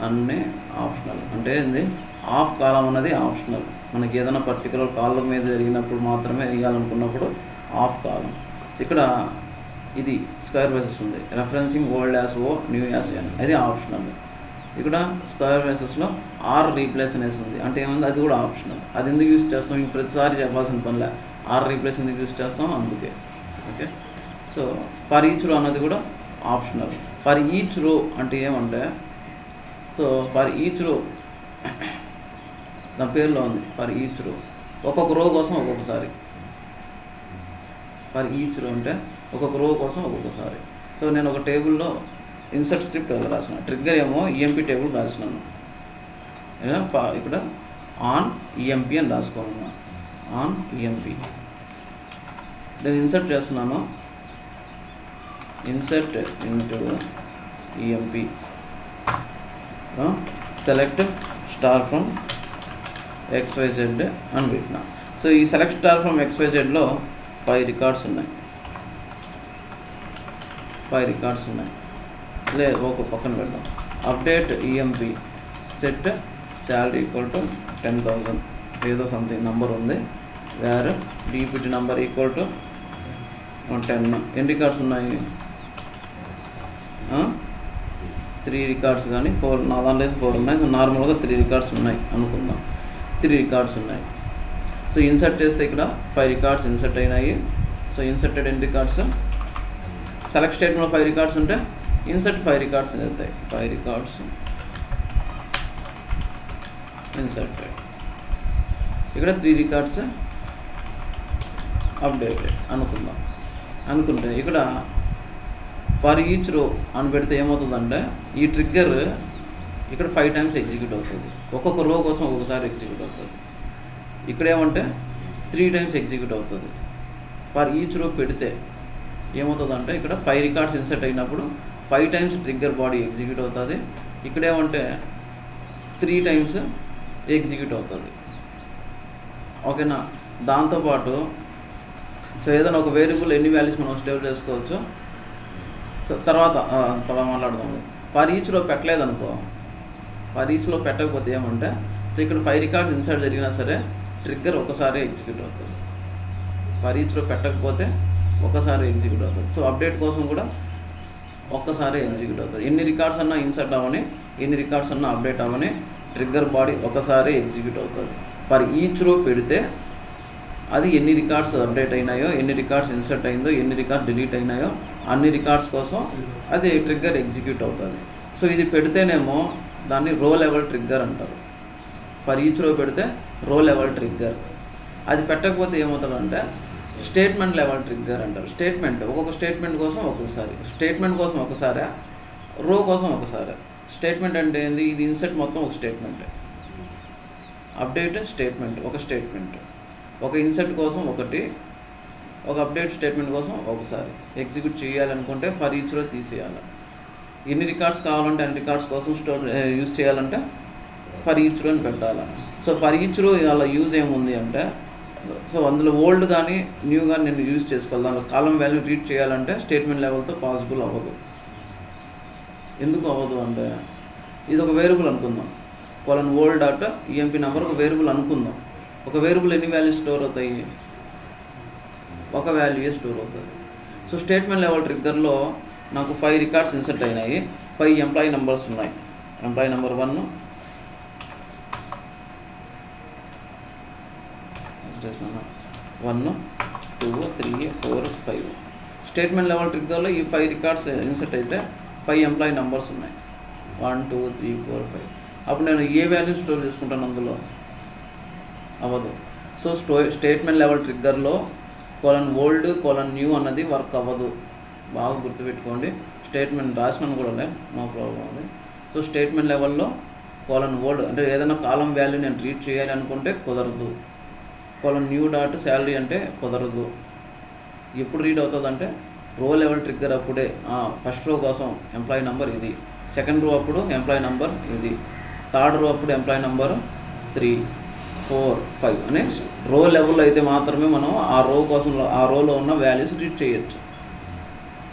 అన్నీ ఆప్షనల్. అంటే ఏంది, ఆఫ్ కాలం అన్నది ఆప్షనల్. మనకి ఏదైనా పర్టికులర్ కాలం మీద జరిగినప్పుడు మాత్రమే వేయాలనుకున్నప్పుడు ఆఫ్ కాలం. ఇక్కడ ఇది స్క్వేర్ బ్రేసెస్ ఉంది, referencing old as O, new as N, అది ఆప్షనల్. ఇక్కడ స్క్వేర్ బ్రేసెస్లో ఆర్ రీప్లేస్ అనేసి ఉంది, అంటే ఏముంది, అది కూడా ఆప్షనల్. అది ఎందుకు యూజ్ చేస్తాం? ఇంక ప్రతిసారి చెప్పాల్సిన పనిలే, ఆర్ రీప్లేస్ ఎందుకు యూజ్ చేస్తాం, అందుకే. ఓకే. సో ఫర్ ఈచ్ రో అన్నది కూడా ఆప్షనల్. ఫర్ ఈచ్ రో అంటే ఏమంటే, సో ఫర్ ఈచ్ రో నా పేరులో ఉంది, ఫర్ ఈచ్ రో, ఒక్కొక్క రో కోసం ఒక్కొక్కసారి. ఫర్ ఈచ్ రో అంటే ఒక్కొక్క రో కోసం ఒక్కొక్కసారి. సో నేను ఒక టేబుల్లో ఇన్సర్ట్ స్క్రిప్ట్ రాసిన, ట్రిగ్గర్ ఏమో ఈఎంపీ టేబుల్ రాసినాను. ఇక్కడ ఆన్ ఈఎంపీ అని రాసుకోవాలన్నా, ఆన్ ఈఎంపీ. నేను ఇన్సర్ట్ చేస్తున్నాను, insert into EMP, select star from XYZ అని పెట్టినా. సో ఈ సెలెక్ట్ స్టార్ ఫ్రమ్ XYZలో 5 రికార్డ్స్ ఉన్నాయి, 5 రికార్డ్స్ ఉన్నాయి. లేదు, ఒక పక్కన పెడదాం. Update EMP set salary equal to 10,000, ఏదో సంథింగ్ నెంబర్ ఉంది. Where DPT number equal to 10. ఎన్ని రికార్డ్స్ ఉన్నాయి? 3 రికార్డ్స్ కానీ 4, నా దాంట్లో అయితే 4 ఉన్నాయి. నార్మల్గా 3 రికార్డ్స్ ఉన్నాయి అనుకుందాం, 3 రికార్డ్స్ ఉన్నాయి. సో ఇన్సర్ట్ చేస్తే ఇక్కడ 5 రికార్డ్స్ ఇన్సర్ట్ అయినాయి. సో ఇన్సర్టెడ్ ఎన్ని రికార్డ్స్? సెలెక్ట్ స్టేట్మెంట్లో 5 రికార్డ్స్ ఉంటే ఇన్సర్ట్ 5 రికార్డ్స్ అవుతాయి. 5 రికార్డ్స్ ఇన్సర్టెడ్. ఇక్కడ 3 రికార్డ్స్ అప్డేటెడ్ అనుకుందాం. అనుకుంటే ఇక్కడ ఫర్ ఈచ్ రో అని పెడితే ఏమవుతుందంటే, ఈ ట్రిగ్గర్ ఇక్కడ 5 టైమ్స్ ఎగ్జిక్యూట్ అవుతుంది. ఒక్కొక్క రో కోసం ఒక్కొక్కసారి ఎగ్జిక్యూట్ అవుతుంది. ఇక్కడ ఏమంటే 3 టైమ్స్ ఎగ్జిక్యూట్ అవుతుంది. ఫర్ ఈచ్ రో పెడితే ఏమవుతుందంటే, ఇక్కడ 5 రికార్డ్స్ ఇన్సర్ట్ అయినప్పుడు 5 టైమ్స్ ట్రిగ్గర్ బాడీ ఎగ్జిక్యూట్ అవుతుంది. ఇక్కడ ఏమంటే 3 టైమ్స్ ఎగ్జిక్యూట్ అవుతుంది. ఓకేనా? దాంతోపాటు సో ఏదైనా ఒక వేరియబుల్ ఎన్ని వాల్యూస్ మనం స్టోర్ చేసుకోవచ్చు. సో తర్వాత మాట్లాడదాం. ఫర్ ఈచ్లో పెట్టలేదనుకో, ఫర్ ఈచ్లో పెట్టకపోతే ఏమంటే, సో ఇక్కడ 5 రికార్డ్స్ ఇన్సర్ట్ జరిగినా సరే ట్రిగ్గర్ ఒకసారి ఎగ్జిక్యూట్ అవుతుంది. ఫర్ ఈచ్లో పెట్టకపోతే ఒకసారి ఎగ్జిక్యూట్ అవుతుంది. సో అప్డేట్ కోసం కూడా ఒక్కసారి ఎగ్జిక్యూట్ అవుతుంది. ఎన్ని రికార్డ్స్ అన్నా ఇన్సర్ట్ అవ్వని, ఎన్ని రికార్డ్స్ అన్నా అప్డేట్ అవ్వని, ట్రిగ్గర్ బాడీ ఒకసారి ఎగ్జిక్యూట్ అవుతుంది. ఫర్ ఈచ్ రో పెడితే అది ఎన్ని రికార్డ్స్ అప్డేట్ అయినాయో, ఎన్ని రికార్డ్స్ ఇన్సర్ట్ అయిందో, ఎన్ని రికార్డ్స్ డిలీట్ అయినాయో అన్ని రికార్డ్స్ కోసం అది ట్రిగ్గర్ ఎగ్జిక్యూట్ అవుతుంది. సో ఇది పెడితేనేమో దాన్ని రో లెవెల్ ట్రిగ్గర్ అంటారు. ఫర్ ఈచ్ రో పెడితే రో లెవెల్ ట్రిగ్గర్. అది పెట్టకపోతే ఏమవుతుందంటే స్టేట్మెంట్ లెవెల్ ట్రిగ్గర్ అంటారు. స్టేట్మెంట్ ఒక్కొక్క స్టేట్మెంట్ కోసం ఒక్కొక్కసారి, స్టేట్మెంట్ కోసం ఒకసారి, రో కోసం ఒకసారి. స్టేట్మెంట్ అంటే ఏంది? ఇది ఇన్సర్ట్ మొత్తం ఒక స్టేట్మెంట్, అప్డేట్ స్టేట్మెంట్ ఒక స్టేట్మెంట్, ఒక ఇన్సర్ట్ కోసం ఒకటి, ఒక అప్డేట్ స్టేట్మెంట్ కోసం ఒకసారి. ఎగ్జిక్యూట్ చేయాలనుకుంటే ఫర్ ఈచ్ రో తీసేయాలి. ఎన్ని రికార్డ్స్ కావాలంటే అన్ని రికార్డ్స్ కోసం స్టోర్ యూజ్ చేయాలంటే ఫర్ ఈచ్ రో అని పెట్టాలి. సో ఫర్ ఈచ్ రో అలా యూజ్ ఏముంది అంటే, సో అందులో ఓల్డ్ కానీ న్యూ కానీ నేను యూజ్ చేసుకోవాలి. దానిలో కాలం వాల్యూ రీడ్ చేయాలంటే స్టేట్మెంట్ లెవెల్తో పాసిబుల్ అవ్వదు. ఎందుకు అవ్వదు అంటే, ఇది ఒక వేరియబుల్ అనుకుందాం, colon old dot EMP number ఒక వేరియబుల్ అనుకుందాం. ఒక వేరియబుల్ ఎన్ని వాల్యూస్ స్టోర్ అవుతాయి? ఒక వాల్యూయే స్టోర్ అవుతుంది. సో స్టేట్మెంట్ లెవెల్ ట్రిగ్గర్లో నాకు 5 రికార్డ్స్ ఇన్సర్ట్ అయినాయి, 5 ఎంప్లాయీ నెంబర్స్ ఉన్నాయి. Employee number 1, 1, 2, 3, 4, 5. స్టేట్మెంట్ లెవెల్ ట్రిగ్గర్లో ఈ 5 రికార్డ్స్ ఇన్సర్ట్ అయితే 5 ఎంప్లాయీ నెంబర్స్ ఉన్నాయి, 1, 2, 3, 4, 5. అప్పుడు నేను ఏ వాల్యూ స్టోర్ చేసుకుంటాను? అందులో అవ్వదు. సో స్టేట్మెంట్ లెవెల్ ట్రిగ్గర్లో కోలన్ ఓల్డ్ కోలన్ న్యూ అన్నది వర్క్ అవ్వదు. బాగా గుర్తుపెట్టుకోండి. స్టేట్మెంట్ రాసినాను కూడా నో ప్రాబ్లం ఉంది. సో స్టేట్మెంట్ లెవెల్లో కోలన్ ఓల్డ్ అంటే ఏదైనా కాలం వాల్యూ నేను రీడ్ చేయాలి అనుకుంటే కుదరదు. కోలన్ న్యూ డాట్ శాలరీ అంటే కుదరదు. ఎప్పుడు రీడ్ అవుతుంది అంటే రో లెవెల్ ట్రిగ్గర్ అప్పుడే. ఫస్ట్ రో కోసం ఎంప్లాయీ నెంబర్ ఇది, సెకండ్ రో అప్పుడు ఎంప్లాయీ నెంబర్ ఇది, థర్డ్ రో అప్పుడు ఎంప్లాయీ నెంబర్ 3, 4, 5 అనే రో లెవెల్లో అయితే మాత్రమే మనం ఆ రో కోసం ఆ రోలో ఉన్న వాల్యూస్ రీడ్ చేయొచ్చు.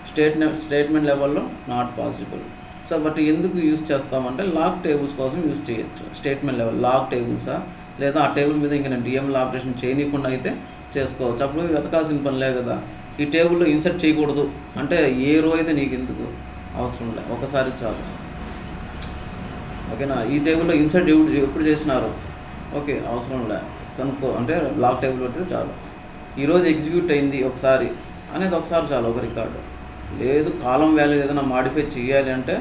స్టేట్మెంట్ లెవెల్లో నాట్ పాసిబుల్. సో బట్ ఎందుకు యూజ్ చేస్తామంటే లాగ్ టేబుల్స్ కోసం యూజ్ చేయొచ్చు. స్టేట్మెంట్ లెవెల్ లాగ్ టేబుల్సా, లేదా ఆ టేబుల్ మీద ఇంకా నేను డిఎంఎల్ ఆపరేషన్ చేయనీయకుండా అయితే చేసుకోవచ్చు. అప్పుడు వెతకాల్సిన పని లే కదా. ఈ టేబుల్లో ఇన్సర్ట్ చేయకూడదు అంటే ఏ రో అయితే నీకు ఎందుకు అవసరం లే, ఒకసారి చాలు. ఓకేనా? ఈ టేబుల్లో ఇన్సర్ట్ ఎప్పుడు చేసినారు? ఓకే, అవసరం లే, కనుక్కో అంటే లాగ్ టేబుల్ పెడితే చాలు. ఈరోజు ఎగ్జిక్యూట్ అయింది ఒకసారి అనేది ఒకసారి చాలు ఒక రికార్డు. లేదు కాలం వాల్యూ ఏదైనా మాడిఫై చేయాలి అంటే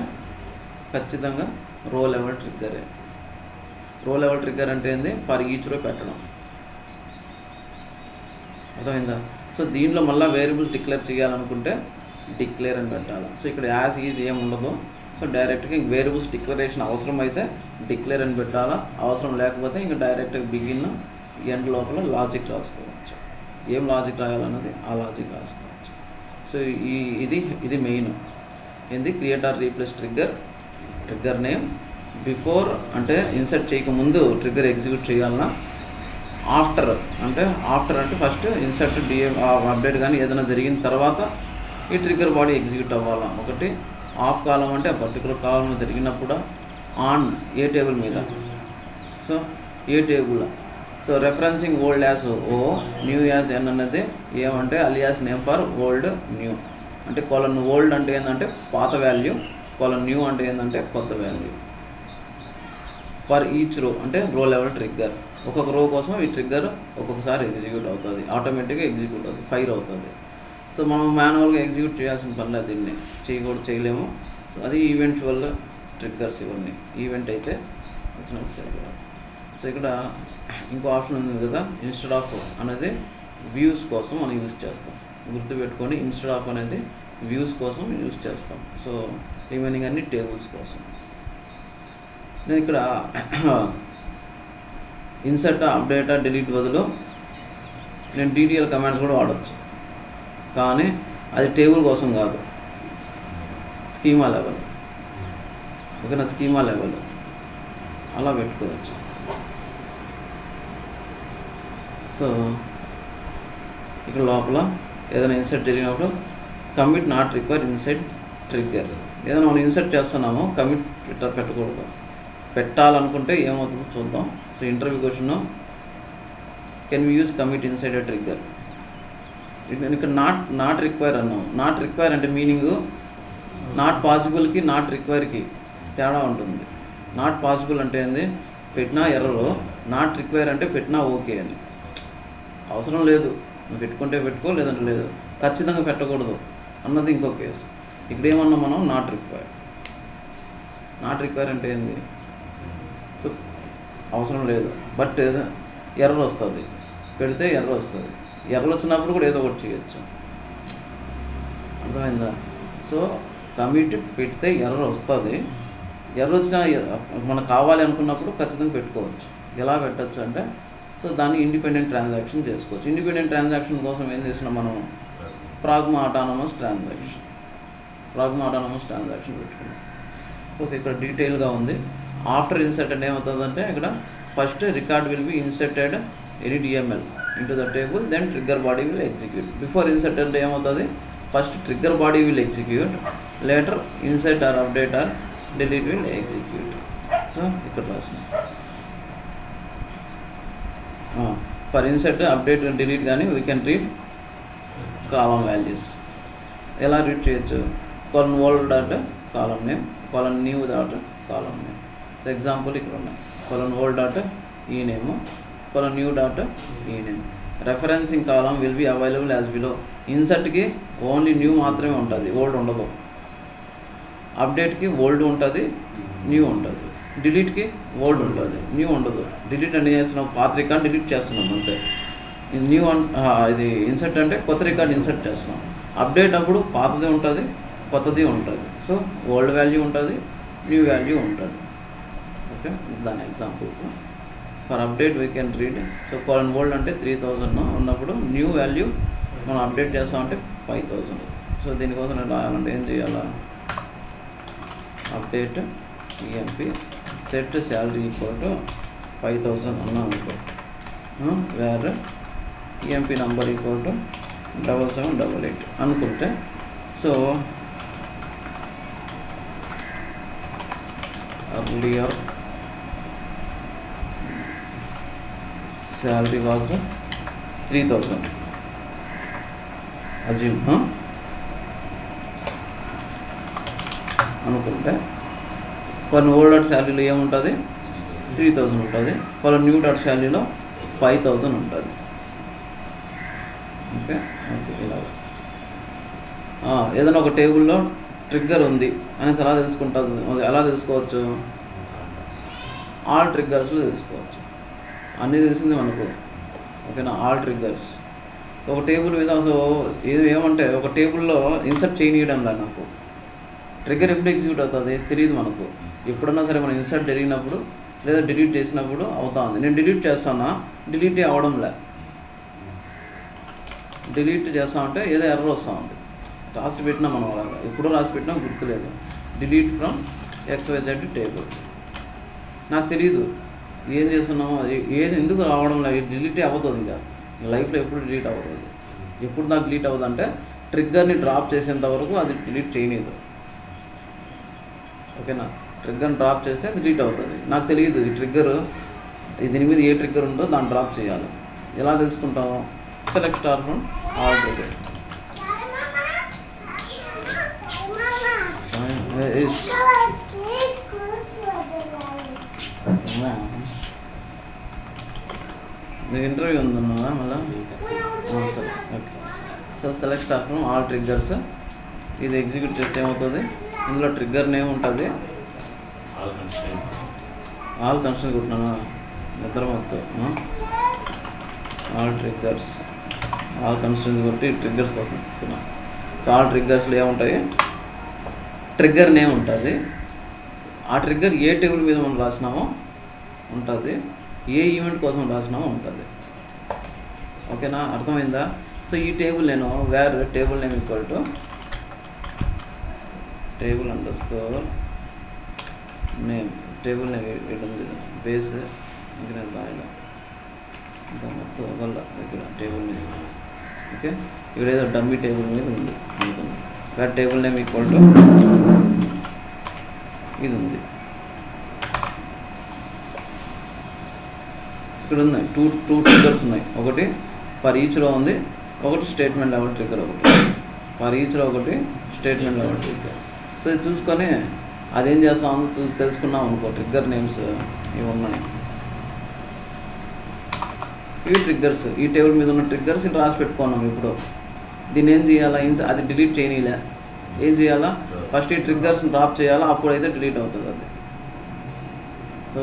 ఖచ్చితంగా రో లెవెల్ ట్రిగ్గరే. రో లెవెల్ ట్రిగ్గర్ అంటే ఏంది? ఫర్ ఈచ్ రో పెట్టడం. అర్థమైందా? సో దీంట్లో మళ్ళీ వేరియబుల్స్ డిక్లేర్ చేయాలనుకుంటే డిక్లేర్ అని పెట్టాలి. సో ఇక్కడ యాజ్ ఈజ్ ఏమి ఉండదు. సో డైరెక్ట్గా ఇంక వేరియబుల్స్ డిక్లరేషన్ అవసరం అయితే డిక్లేర్ అని పెట్టాలా, అవసరం లేకపోతే ఇంకా డైరెక్ట్గా బిగిన్ ఎండ్ లోపల లాజిక్ రాసుకోవచ్చు. ఏం లాజిక్ రాయాలన్నది ఆ లాజిక్ రాసుకోవచ్చు. సో ఇది మెయిన్ ఏంది? Create or replace trigger name before అంటే ఇన్సర్ట్ చేయకముందు ట్రిగ్గర్ ఎగ్జిక్యూట్ చేయాలన్నా, ఆఫ్టర్ అంటే ఫస్ట్ ఇన్సర్ట్ అప్డేట్ కానీ ఏదైనా జరిగిన తర్వాత ఈ ట్రిగ్గర్ బాడీ ఎగ్జిక్యూట్ అవ్వాలా. ఒకటి ఆఫ్ కాలం అంటే ఆ పర్టికులర్ కాలం జరిగినప్పుడు, ఆన్ ఏ టేబుల్ మీద, సో ఏ table. So referencing old as O, new as N అన్నది ఏమంటే alias name for old new. అంటే కోలన్ ఓల్డ్ అంటే ఏంటంటే పాత వాల్యూ, కోలన్ న్యూ అంటే ఏంటంటే కొత్త వాల్యూ. ఫర్ ఈచ్ రో అంటే రో లెవెల్ ట్రిగ్గర్. ఒక్కొక్క రో కోసం ఈ ట్రిగ్గర్ ఒక్కొక్కసారి ఎగ్జిక్యూట్ అవుతుంది, ఆటోమేటిక్గా ఎగ్జిక్యూట్ అవుతుంది, ఫైర్ అవుతుంది. సో మనం మాన్యువల్గా ఎగ్జిక్యూట్ చేయాల్సిన పని లేదు, దీన్ని చేయలేము. సో అది ఈవెంచువల్ ట్రిగ్గర్స్. ఇవన్నీ ఈవెంట్ అయితే వచ్చినప్పుడు చేయగలరు. సో ఇక్కడ ఇంకో ఆప్షన్ ఉంది కదా, ఇన్స్టెడ్ ఆఫ్ అనేది వ్యూస్ కోసం మనం యూజ్ చేస్తాం. గుర్తుపెట్టుకొని ఇన్స్టెడ్ ఆఫ్ అనేది వ్యూస్ కోసం యూజ్ చేస్తాం. సో రిమైనింగ్ అన్ని టేబుల్స్ కోసం. నేను ఇక్కడ ఇన్సర్ట్ అప్డేట్ డిలీట్ బదులు నేను DDL కమాండ్స్ కూడా వాడచ్చు, కానీ అది టేబుల్ కోసం కాదు, స్కీమా లెవెల్. ఓకేనా? స్కీమా లెవెల్ అలా పెట్టుకోవచ్చు. సో ఇక్కడ లోపల ఏదైనా ఇన్సర్ట్ జరిగినప్పుడు commit not require inside trigger. ఏదైనా మనం ఇన్సర్ట్ చేస్తున్నామో కమిట్ పెట్టకూడదు. పెట్టాలనుకుంటే ఏమవుతుందో చూద్దాం. So interview question, can we use commit inside a trigger. నేను ఇక్కడ నాట్ రిక్వైర్ అన్నాం. నాట్ రిక్వైర్ అంటే మీనింగ్ నాట్ పాసిబుల్కి నాట్ రిక్వైర్కి తేడా ఉంటుంది. నాట్ పాసిబుల్ అంటే ఏంది? పెట్టినా ఎర్రరు. నాట్ రిక్వైర్ అంటే పెట్టినా ఓకే అని. అవసరం లేదు, నువ్వు పెట్టుకుంటే పెట్టుకో, లేదంటే లేదు. ఖచ్చితంగా పెట్టకూడదు అన్నది ఇంకో కేసు. ఇక్కడ ఏమన్నా మనం నాట్ రిక్వైర్. నాట్ రిక్వైర్ అంటే ఏంది? సో అవసరం లేదు, బట్ ఎర్రర్ వస్తుంది, పెడితే ఎర్రర్ వస్తుంది. ఎర్రలు వచ్చినప్పుడు కూడా ఏదో ఒకటి చేయొచ్చు, అర్థమైందా? సో కమిట్ పెడితే ఎర్ర వస్తుంది, ఎర్ర వచ్చినా మనకు కావాలి అనుకున్నప్పుడు ఖచ్చితంగా పెట్టుకోవచ్చు. ఎలా పెట్టచ్చు అంటే, సో దాన్ని ఇండిపెండెంట్ ట్రాన్సాక్షన్ చేసుకోవచ్చు. ఇండిపెండెంట్ ట్రాన్సాక్షన్ కోసం ఏం చేసినాం మనం, ప్రాగ్మా ఆటానమస్ ట్రాన్సాక్షన్ పెట్టుకున్నాం. ఓకే, ఇక్కడ డీటెయిల్గా ఉంది. ఆఫ్టర్ ఇన్సర్ట్ అంటే ఏమవుతుందంటే, ఇక్కడ first record will be inserted edit DML into the table, then trigger body will execute. Before insert అంటే ఏమవుతుంది, first trigger body will execute, later insert or update or delete will execute. So ఇక్కడ రాసిన for insert update delete కానీ we can read column values. ఎలా read చేయొచ్చు, colon old dot column name, colon new dot column name. So example ఇక్కడ ఉన్నాయి, colon old dot E name, colon new dot E name. Referencing column will be available as below. ఇన్సర్ట్కి only new మాత్రమే ఉంటుంది, old ఉండదు. అప్డేట్కి old ఉంటుంది, new ఉంటుంది. డిలీట్కి old ఉంటుంది, new ఉండదు. డిలీట్ అంటే చేస్తున్నాం, పాత రికార్డ్ డిలీట్ చేస్తున్నాం అంతే. న్యూ ఇది ఇన్సర్ట్ అంటే కొత్త రికార్డ్ ఇన్సర్ట్ చేస్తున్నాం. అప్డేట్ అప్పుడు పాతది ఉంటుంది, కొత్తది ఉంటుంది. సో ఓల్డ్ వాల్యూ ఉంటుంది, న్యూ వాల్యూ ఉంటుంది. ఓకే, దాని examples. For update we can read. So colon old అంటే 3000 ఉన్నప్పుడు న్యూ వాల్యూ మనం అప్డేట్ చేస్తామంటే 5000. సో దీనికోసం నేను రాయాలంటే ఏం చేయాలా, update EMP set salary equal to 5000 అన్నాం అనుకో, where EMP number equal to 7788 అనుకుంటే, so earlier salary was 3000 assume అనుకుంటే, కొన్ని ఓల్డ్ డాట్ శాలరీలో ఏముంటుంది 3000 ఉంటుంది, కొన్ని న్యూ డాట్ శాలరీలో 5000 ఉంటుంది. ఓకే ఓకే, ఇలా ఏదైనా ఒక టేబుల్లో ట్రిగ్గర్ ఉంది అనేసి ఎలా తెలుసుకుంటుంది, ఎలా తెలుసుకోవచ్చు, ఆల్ ట్రిగ్గర్స్లో తెలుసుకోవచ్చు. అన్నీ తెలిసింది మనకు. ఓకేనా, ఆల్ ట్రిగ్గర్స్. ఒక టేబుల్ మీద అసలు ఏమంటే ఒక టేబుల్లో ఇన్సర్ట్ చేయనీయడంలా నాకు ట్రిగ్గర్ ఎప్పుడు ఎగ్జిక్యూట్ అవుతుంది తెలియదు మనకు. ఎప్పుడన్నా సరే మనం ఇన్సర్ట్ జరిగినప్పుడు లేదా డిలీట్ చేసినప్పుడు అవుతా ఉంది. నేను డిలీట్ చేస్తానా, డిలీట్ అవడంలే. డిలీట్ చేస్తామంటే ఏదో ఎర్రర్ వస్తూ ఉంది, రాసి పెట్టినా మనం అలాగా ఎప్పుడో రాసి పెట్టినా గుర్తులేదు. డిలీట్ ఫ్రమ్ XYZ టేబుల్, నాకు తెలియదు ఏం చేస్తున్నామో, ఏది ఎందుకు రావడం లేదు, డిలీటే అవుతుంది. ఇంకా లైఫ్లో ఎప్పుడు డిలీట్ అవుతుంది. ఎప్పుడు నాకు డిలీట్ అవుతుంది అంటే ట్రిగ్గర్ని డ్రాప్ చేసేంత వరకు అది డిలీట్ చేయలేదు. ఓకేనా, ట్రిగ్గర్ని డ్రాప్ చేస్తే డిలీట్ అవుతుంది. నాకు తెలియదు ఈ ట్రిగ్గర్, దీని మీద ఏ ట్రిగ్గర్ ఉందో దాన్ని డ్రాప్ చేయాలి. ఎలా తెలుసుకుంటాము, select star from all trigger. మీకు ఇంటర్వ్యూ ఉందన్నా మళ్ళీ, సరే okay. So select star from all triggers, ఇది ఎగ్జిక్యూట్ చేస్తే ఏమవుతుంది, ఇందులో ట్రిగ్గర్ నేమ్ ఉంటుంది, ఆల్ కన్స్ట్రక్ట్ కొట్టినా నిద్ర మొత్తం, ఆల్ ట్రిగ్గర్స్, ఆల్ కన్స్ట్రక్ట్ కొట్టి ట్రిగ్గర్స్ కోసం చెప్తున్నా. సో ఆల్ ట్రిగ్గర్స్లో ఏముంటాయి, ట్రిగ్గర్ నేమ్ ఉంటుంది, ఆ ట్రిగ్గర్ ఏ టేబుల్ మీద మనం రాసినామో ఉంటుంది, ఏ ఈవెంట్ కోసం రాసినామో ఉంటుంది. ఓకేనా, అర్థమైందా? సో ఈ టేబుల్ నేను where table name equal to table underscore name, table name ఇటుంది బేస్, ఇంక నేను రాయాలి ఇంకా మొత్తం వల్ల ఇక్కడ టేబుల్ నేమ్. ఓకే, ఇక్కడ ఏదో డమ్మీ టేబుల్ మీద ఉంది అనుకుంది, where table name equal to ఇది ఉంది. ఇక్కడ ఉన్నాయి టూ ట్రిగ్గర్స్ ఉన్నాయి, ఒకటి ఫర్ ఈచ్లో ఉంది, ఒకటి స్టేట్మెంట్ లెవెల్ ట్రిగ్గర్, ఒకటి ఫర్ ఈచ్లో, ఒకటి స్టేట్మెంట్ లెవెల్ ట్రిగ్గర్. సో ఇది చూసుకొని అదేం చేస్తామో తెలుసుకున్నాం అనుకో, ట్రిగ్గర్ నేమ్స్ ఇవి ఉన్నాయి, ఇవి ట్రిగ్గర్స్. ఈ టేబుల్ మీద ఉన్న ట్రిగ్గర్స్ ఇట్లా రాసి పెట్టుకున్నాం. ఇప్పుడు దీన్ని ఏం చేయాలా, అది డిలీట్ చేయనీలే, ఏం చేయాలా, ఫస్ట్ ఈ ట్రిగ్గర్స్ని డ్రాప్ చేయాలా, అప్పుడైతే డిలీట్ అవుతుంది అది. సో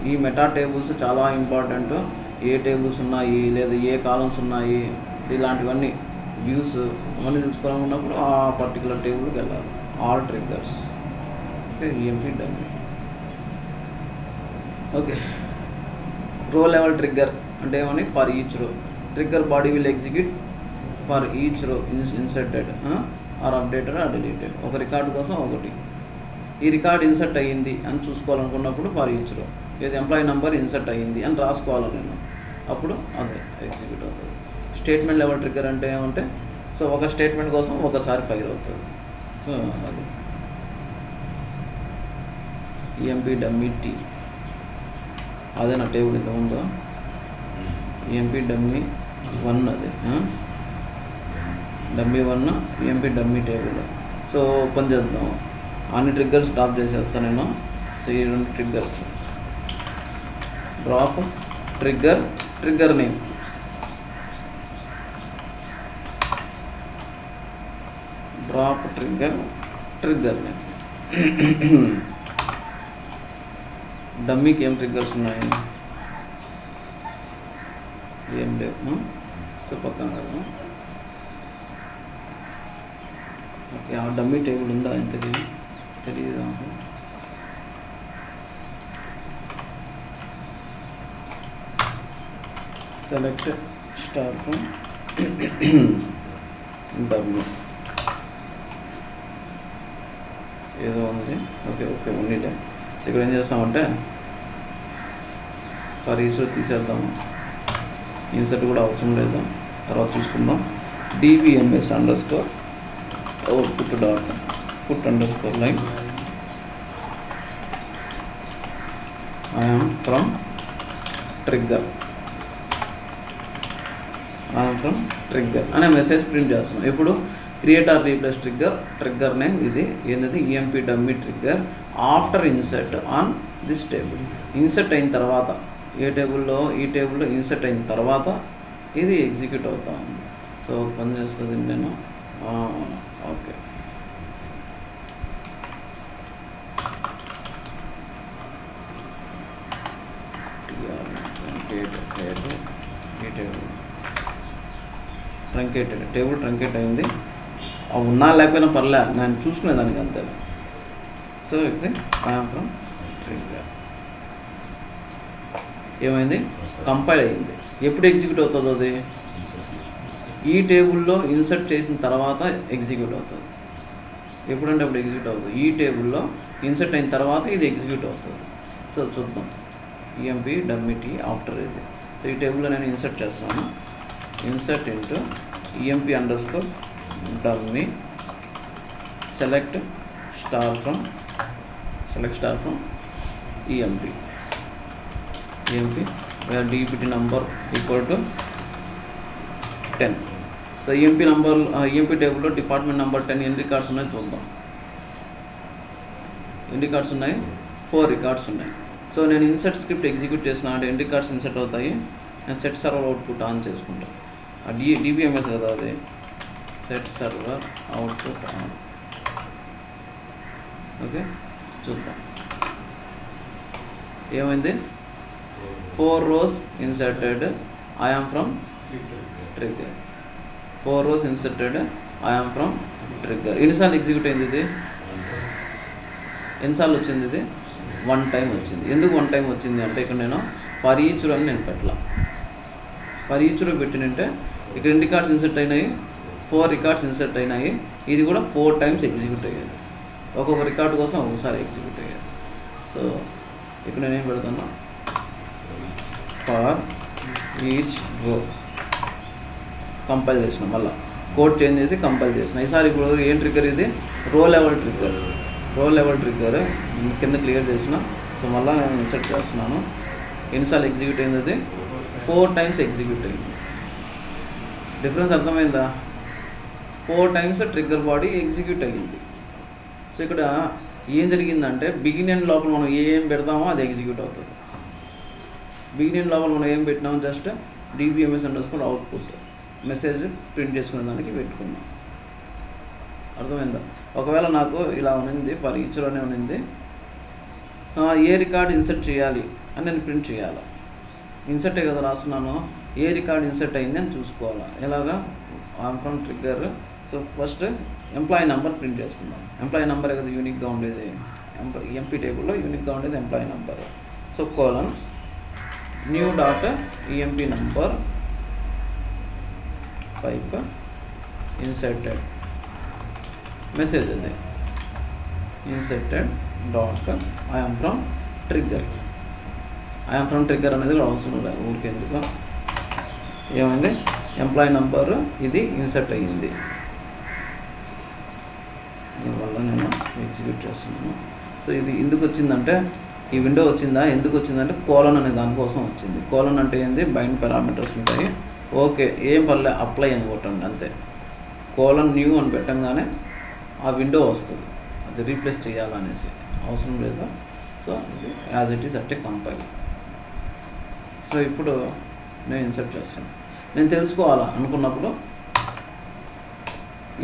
ఈ మెటా టేబుల్స్ చాలా ఇంపార్టెంట్. ఏ టేబుల్స్ ఉన్నాయి లేదా ఏ కాలమ్స్ ఉన్నాయి సో ఇలాంటివన్నీ వ్యూస్ అవన్నీ తెలుసుకోవాలనుకున్నప్పుడు ఆ పర్టికులర్ టేబుల్కి వెళ్ళాలి. All triggers, okay, EMP dummy. Okay, row level trigger అంటే ఏమని, for each row trigger body will execute for each row inserted or updated or deleted. ఒక రికార్డు కోసం ఒకటి. ఈ రికార్డ్ ఇన్సర్ట్ అయ్యింది అని చూసుకోవాలనుకున్నప్పుడు ఫర్ ఈచ్ రో ఏది ఎంప్లాయీ నెంబర్ ఇన్సర్ట్ అయ్యింది అని రాసుకోవాలి నేను, అప్పుడు అదే ఎగ్జిక్యూట్ అవుతుంది. స్టేట్మెంట్ లెవెల్ ట్రిగ్గర్ అంటే ఏమంటే, సో ఒక స్టేట్మెంట్ కోసం ఒకసారి ఫైర్ అవుతుంది. సో అది ఈఎంపీ డమ్మీ టీ, అదే నా టేబుల్ ఇంత ఉందో, ఈఎంపీ డమ్మీ 1 అదే dummy 1 EMP dummy table. So open చేద్దాం. అన్ని ట్రిగ్గర్స్ డ్రాప్ చేసేస్తాను నేను. సో ఈ 2 triggers drop trigger name, drop trigger name. డమ్మీకి ఏం ట్రిగ్గర్స్ ఉన్నాయి, ఏం లేవు. సో పక్కన కదా. ఓకే, ఆ డమ్మీ టేబుల్ ఉందా ఇంతకీ తెలియదు నాకు. సెలెక్ట్ స్టార్ ఫ్రమ్ డబ్ల్యూ ఏదో ఉంది. ఓకే ఉన్నీటే. ఇక్కడ ఏం చేస్తామంటే ఫర్ ఈచ్లో తీసేద్దాము, ఇన్సర్ట్ కూడా అవసరం లేదు, తర్వాత చూసుకుందాం. DBMS underscore output dot put underscore line I'm from trigger అనే మెసేజ్ ప్రింట్ చేస్తున్నాం. ఇప్పుడు create or replace trigger name ఇది ఏంటది, EMP dummy trigger after insert on this table. Insert అయిన తర్వాత ఈ టేబుల్లో ఇన్సర్ట్ అయిన తర్వాత ఇది ఎగ్జిక్యూట్ అవుతా ఉంది. సో పని చేస్తుంది నేను. ఓకే, టేబుల్ ట్రంకేట్ అయింది. అవి ఉన్నా లేకపోయినా పర్లే, నేను చూసుకునేదానికి అంతే. సో ఇది ఫ్రమ్ ట్రిగ్గర్ ఏమైంది, కంపైల్ అయింది. ఎప్పుడు ఎగ్జిక్యూట్ అవుతుందో అది ఈ టేబుల్లో ఇన్సర్ట్ చేసిన తర్వాత ఎగ్జిక్యూట్ అవుతుంది. ఎప్పుడంటే అప్పుడు ఎగ్జిక్యూట్ అవుతుంది. ఈ టేబుల్లో ఇన్సర్ట్ అయిన తర్వాత ఇది ఎగ్జిక్యూట్ అవుతుంది. సో చూద్దాం, ఈఎంపీ డమ్మీ టీ ఆఫ్టర్ ఇది. సో ఈ టేబుల్లో నేను ఇన్సర్ట్ చేస్తున్నాను. Insert into EMP underscore dummy select star from EMP where DPT number equal to 10. So EMP టేబుల్లో డిపార్ట్మెంట్ నెంబర్ 10 ఎన్ని రికార్డ్స్ ఉన్నాయో చూద్దాం. ఎన్ని రికార్డ్స్ ఉన్నాయి, 4 రికార్డ్స్ ఉన్నాయి. సో నేను ఇన్సర్ట్ స్క్రిప్ట్ ఎగ్జిక్యూట్ చేసిన అంటే ఎన్ని రికార్డ్స్ ఇన్సర్ట్ అవుతాయి, నేను సెట్ సర్వర్ అవుట్పుట్ ఆన్ చేసుకుంటాను. ఆ DBMS కదా అది, set server output on. Okay, చూద్దాం ఏమైంది. 4 rows inserted, I am from trigger. 4 rows inserted, I am from trigger. ఎన్నిసార్లు ఎగ్జిక్యూట్ అయింది ఇది, ఎన్నిసార్లు వచ్చింది ఇది, 1 time వచ్చింది. ఎందుకు 1 time వచ్చింది అంటే ఇక్కడ నేను ఫర్ ఈచ్ రో అని నేను పెట్టాల. ఫర్ ఈచ్ రో పెట్టినంటే ఇక్కడ ఎన్ని రికార్డ్స్ ఇన్సర్ట్ అయినాయి, 4 రికార్డ్స్ ఇన్సర్ట్ అయినాయి. ఇది కూడా 4 times ఎగ్జిక్యూట్ అయ్యేది. ఒక్కొక్క రికార్డు కోసం ఒకసారి ఎగ్జిక్యూట్ అయ్యేది. సో ఇక్కడ నేనేం పెడతాను, ఫర్ ఈచ్ రో కంపైల్ చేసిన, మళ్ళీ కోడ్ చేంజ్ చేసి కంపైల్ చేసిన. ఈసారి ఇప్పుడు ఏం ట్రిగ్గర్ ఇది, రో లెవెల్ ట్రిగ్గర్ కింద క్లియర్ చేసిన. సో మళ్ళీ నేను ఇన్సర్ట్ చేస్తున్నాను. ఎన్నిసార్లు ఎగ్జిక్యూట్ అయింది అది, 4 times ఎగ్జిక్యూట్ అయింది. డిఫరెన్స్ అర్థమైందా, 4 times ట్రిగ్గర్ బాడీ ఎగ్జిక్యూట్ అయ్యింది. సో ఇక్కడ ఏం జరిగిందంటే బిగినింగ్ లోపల మనం ఏం పెడతామో అది ఎగ్జిక్యూట్ అవుతుంది. బిగినింగ్ లోపల మనం ఏం పెట్టినామో just DBMS underscore output message print చేసుకునే దానికి పెట్టుకున్నాం. అర్థమైందా. ఒకవేళ నాకు ఇలా ఉన్నింది, ఫర్ ఈచ్లోనే ఉన్నింది, ఏ రికార్డ్ ఇన్సర్ట్ చేయాలి అని నేను ప్రింట్ చేయాలి. ఇన్సర్టే కదా రాస్తున్నాను, ఏ రికార్డ్ ఇన్సర్ట్ అయింది అని చూసుకోవాలి. ఎలాగా from trigger. So first employee number print చేసుకుందాం. ఎంప్లాయీ నెంబరే కదా యూనిక్గా ఉండేది, ఎంపీ టేబుల్లో యూనిక్గా ఉండేది employee number. So colon new dot EMP number pipe inserted message అది inserted dot I'm from trigger. I'm from trigger అనేది అవసరం లేదు, ఊరికే ఎందుకు. ఏమైంది, ఎంప్లాయీ నెంబరు ఇది ఇన్సర్ట్ అయ్యింది. దీనివల్ల నేను ఎగ్జిక్యూట్ చేస్తున్నాను. సో ఇది ఎందుకు వచ్చిందంటే, ఈ విండో వచ్చిందా ఎందుకు వచ్చిందంటే కోలన్ అనే దానికోసం వచ్చింది. కోలన్ అంటే ఏంది, బైండ్ పారామీటర్స్ ఉంటాయి. ఓకే, ఏం పర్లే, అప్లై అని కొట్టండి అంతే. కోలన్ న్యూ అని పెట్టంగానే ఆ విండో వస్తుంది, అది రీప్లేస్ చేయాలనేసి అవసరం లేదా. సో ఇది యాజ్ ఇట్ ఈస్ అట్టే కంపైల్. సో ఇప్పుడు నేను ఇన్సర్ట్ చేస్తాను. నేను తెలుసుకోవాలా అనుకున్నప్పుడు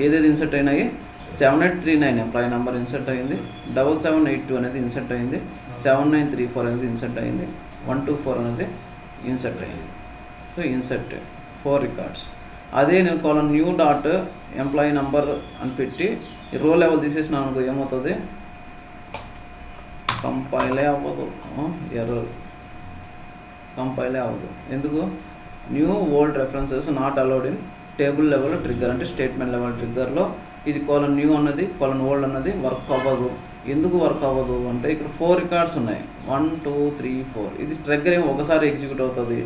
ఏదేది ఇన్సర్ట్ అయినాయి, 7839 ఎంప్లాయీ నెంబర్ ఇన్సర్ట్ అయింది, 7782 అనేది ఇన్సర్ట్ అయింది, 7934 అనేది ఇన్సర్ట్ అయింది, 124 అనేది ఇన్సర్ట్ అయింది. So insert 4 records. అదే నేను column new dot employee number అని పెట్టి రో లెవెల్ తీసేసినాను అనుకో, ఏమవుతుంది, కంపైలే అవ్వదు, ఎర్రర్ కంపైలే అవ్వదు. ఎందుకు, new old references not allowed in table level trigger, అంటే స్టేట్మెంట్ లెవెల్ ట్రిగ్గర్లో ఇది కోలన్ న్యూ అన్నది కోలన్ ఓల్డ్ అన్నది వర్క్ అవ్వదు. ఎందుకు వర్క్ అవ్వదు అంటే ఇక్కడ 4 రికార్డ్స్ ఉన్నాయి, 1 2 3 4. ఇది ట్రిగ్గర్ ఏమో ఒకసారి ఎగ్జిక్యూట్ అవుతుంది.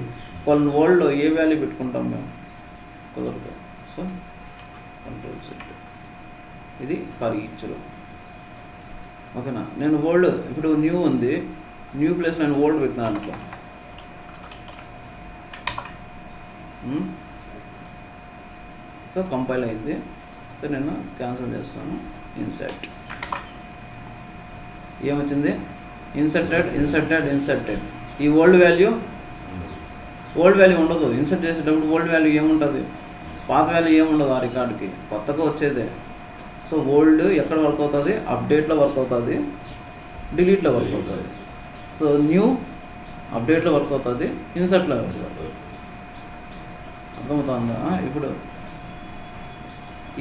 కోలన్ ఓల్డ్లో ఏ వాల్యూ పెట్టుకుంటాం మేము, కుదరదు. సో కంట్రోల్ సెట్, ఇది ఫర్ ఈచ్లో. ఓకేనా. నేను ఓల్డ్ ఇప్పుడు న్యూ ఉంది, న్యూ ప్లేస్ నేను ఓల్డ్ పెట్టినాను అనుకో, సో కంపైల్ అయింది. సో నేను క్యాన్సిల్ చేస్తాను. ఇన్సర్ట్ ఏమొచ్చింది, ఇన్సర్టెడ్ ఇన్సర్టెడ్ ఇన్సర్టెడ్. ఈ ఓల్డ్ వాల్యూ ఉండదు. ఇన్సర్ట్ చేసేటప్పుడు ఓల్డ్ వాల్యూ ఏముంటుంది, పాత వాల్యూ ఏముండదు ఆ రికార్డుకి, కొత్తగా వచ్చేదే. సో ఓల్డ్ ఎక్కడ వర్క్ అవుతుంది, అప్డేట్లో వర్క్ అవుతుంది, డిలీట్లో వర్క్ అవుతుంది. సో న్యూ అప్డేట్లో వర్క్ అవుతుంది, ఇన్సర్ట్లో వర్క్ అవుతుంది. అర్థమవుతుందా. ఇప్పుడు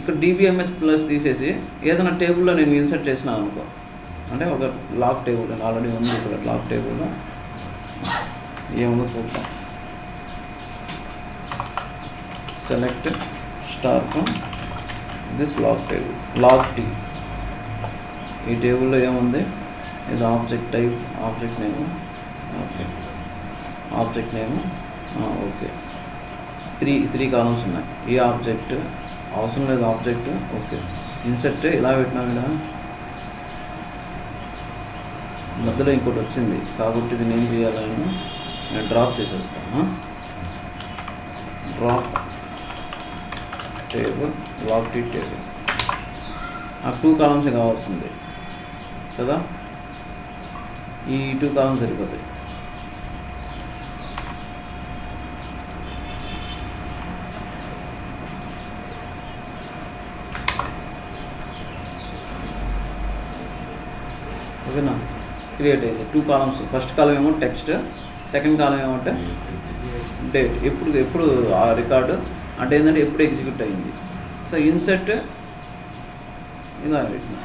ఇక్కడ DBMS ప్లస్ తీసేసి ఏదైనా టేబుల్లో నేను ఇన్సర్ట్ చేసినాను అనుకో, అంటే ఒక లాక్ టేబుల్ ఆల్రెడీ ఉంది ఇక్కడ, లాక్ టేబుల్లో ఏముందో చూద్దాం. Select star from this lock table, lock T. ఈ టేబుల్లో ఏముంది, ఇది object type, object name, okay, object name, okay. Three columns ఉన్నాయి. ఈ ఆబ్జెక్ట్ అవసరం లేదు, ఆబ్జెక్ట్ ఓకే. ఇన్సర్ట్ ఇలా పెట్టినా ఇక్కడ మధ్యలో ఇంకోటి వచ్చింది కాబట్టి ఇది నేను చేయాలని నేను డ్రాప్ చేసేస్తాను. Drop table, lock T table. నాకు 2 కాలమ్స్ కావాల్సింది కదా, ఈ 2 కాలమ్స్ సరిపోతాయి. ఓకేనా. క్రియేట్ అయింది 2 కాలమ్స్. ఫస్ట్ కాలం ఏమో టెక్స్ట్, సెకండ్ కాలం ఏమంటే డేట్, ఎప్పుడు ఆ రికార్డు అంటే ఏంటంటే ఎప్పుడు ఎగ్జిక్యూట్ అయింది. సో ఇన్సర్ట్ ఇలా పెట్టిన,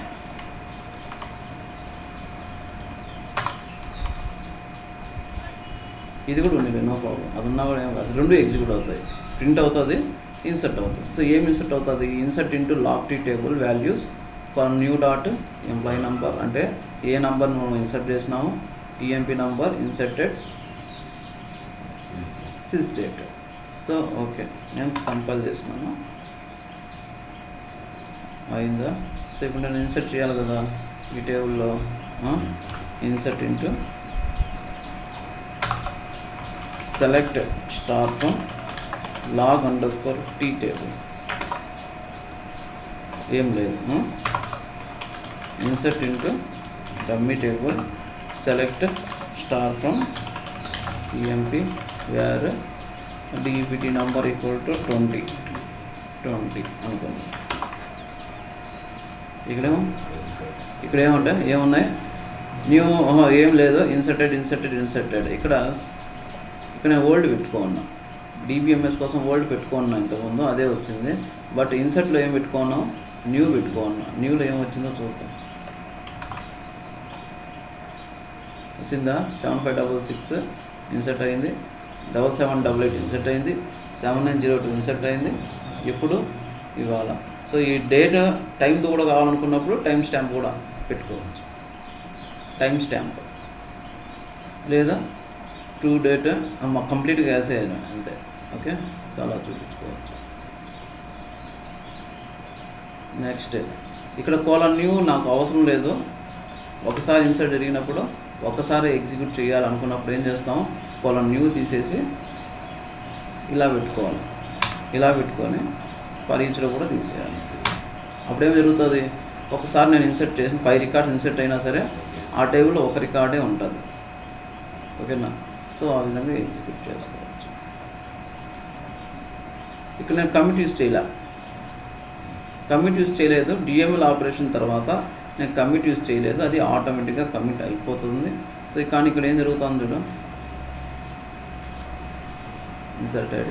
ఇది కూడా ఉంది, నో ప్రాబ్లం. అది ఉన్నా కూడా అది 2 ఎగ్జిక్యూట్ అవుతాయి, ప్రింట్ అవుతుంది, ఇన్సర్ట్ అవుతుంది. సో ఏం ఇన్సర్ట్ అవుతుంది, insert into lock T table values for new dot employee number, అంటే ఏ నంబర్ మనం ఇన్సర్ట్ చేసినాము, EMP number inserted sysdate. So okay, నేను కంపైల్ చేసినాను, అయిందా. సో ఇప్పుడు నేను ఇన్సర్ట్ చేయాలి కదా ఈ టేబుల్లో, insert into select star from log underscore T table, ఏం లేదు. Insert into dummy table, select star from EMP where DPT number equal to 20 అనుకోండి. ఇక్కడ ఏముంటాయి, ఏమున్నాయి, న్యూ ఏం లేదు, ఇన్సర్టెడ్. ఇక్కడ నేను ఓల్డ్ పెట్టుకోన్నా, DBMS కోసం ఓల్డ్ పెట్టుకున్నాం ఇంతకుముందు, అదే వచ్చింది. బట్ ఇన్సర్ట్లో ఏం పెట్టుకున్నాం, న్యూ పెట్టుకున్నాం. న్యూలో ఏం వచ్చిందో చూద్దాం. వచ్చిందా 7566 ఇన్సర్ట్ అయింది, 7788 ఇన్సర్ట్ అయింది, 7902 ఇన్సర్ట్ అయింది. ఇప్పుడు ఇవాళ. సో ఈ డేట్ టైంతో కూడా కావాలనుకున్నప్పుడు టైం స్టాంప్ కూడా పెట్టుకోవచ్చు. టైం స్టాంప్ లేదా టు డేట్ కంప్లీట్గా వేసేయాలి అంతే. ఓకే, సో అలా చూపించుకోవచ్చు. నెక్స్ట్ ఇక్కడ కోలన్ న్యూ నాకు అవసరం లేదు. ఒకసారి ఇన్సర్ట్ జరిగినప్పుడు ఒకసారి ఎగ్జిక్యూట్ చేయాలనుకున్నప్పుడు ఏం చేస్తాం, కోలన్ న్యూ తీసేసి ఇలా పెట్టుకోవాలి. ఇలా పెట్టుకొని ఫర్ ఈచ్లో కూడా తీసేయాలి. అప్పుడేం జరుగుతుంది, ఒకసారి నేను ఇన్సర్ట్ చేసిన 5 రికార్డ్స్ ఇన్సర్ట్ అయినా సరే ఆ టేబుల్లో ఒక రికార్డే ఉంటుంది. ఓకేనా, సో ఆ విధంగా ఎగ్జిక్యూట్ చేసుకోవచ్చు. ఇక్కడ నేను కమిట్ యూస్ చేయలేదు. డిఎంఎల్ ఆపరేషన్ తర్వాత నేను కమిట్ యూస్ చేయలేదు, అది ఆటోమేటిక్గా కమిట్ అయిపోతుంది. సో కానీ ఇక్కడ ఏం జరుగుతుంది చూడు, ఇన్సర్టెడ్.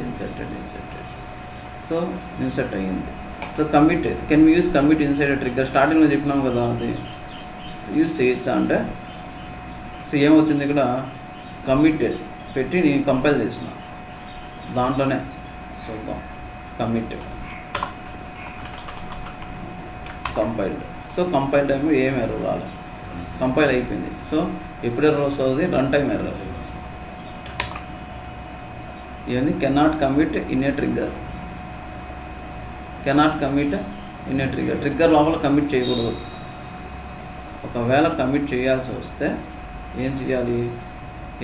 సో ఇన్సర్ట్ అయ్యింది. So commit can we use commit inside trigger, స్టార్టింగ్లో చెప్పినాం కదా, అది యూజ్ చేయొచ్చా అంటే, సో ఏమొచ్చింది ఇక్కడ, కమిట్ పెట్టి నేను కంపైల్ చేసిన దాంట్లోనే చూద్దాం. Commit compiled. So compile time ఏం ఎర్రర్ రాలేదు, కంపైల్ అయిపోయింది. సో ఎప్పుడు ఎర్రర్ వస్తుంది, రన్ టైం ఎర్రర్. ఏంది, cannot commit in a trigger. Trigger లోపల కమిట్ చేయకూడదు. ఒకవేళ కమిట్ చేయాల్సి వస్తే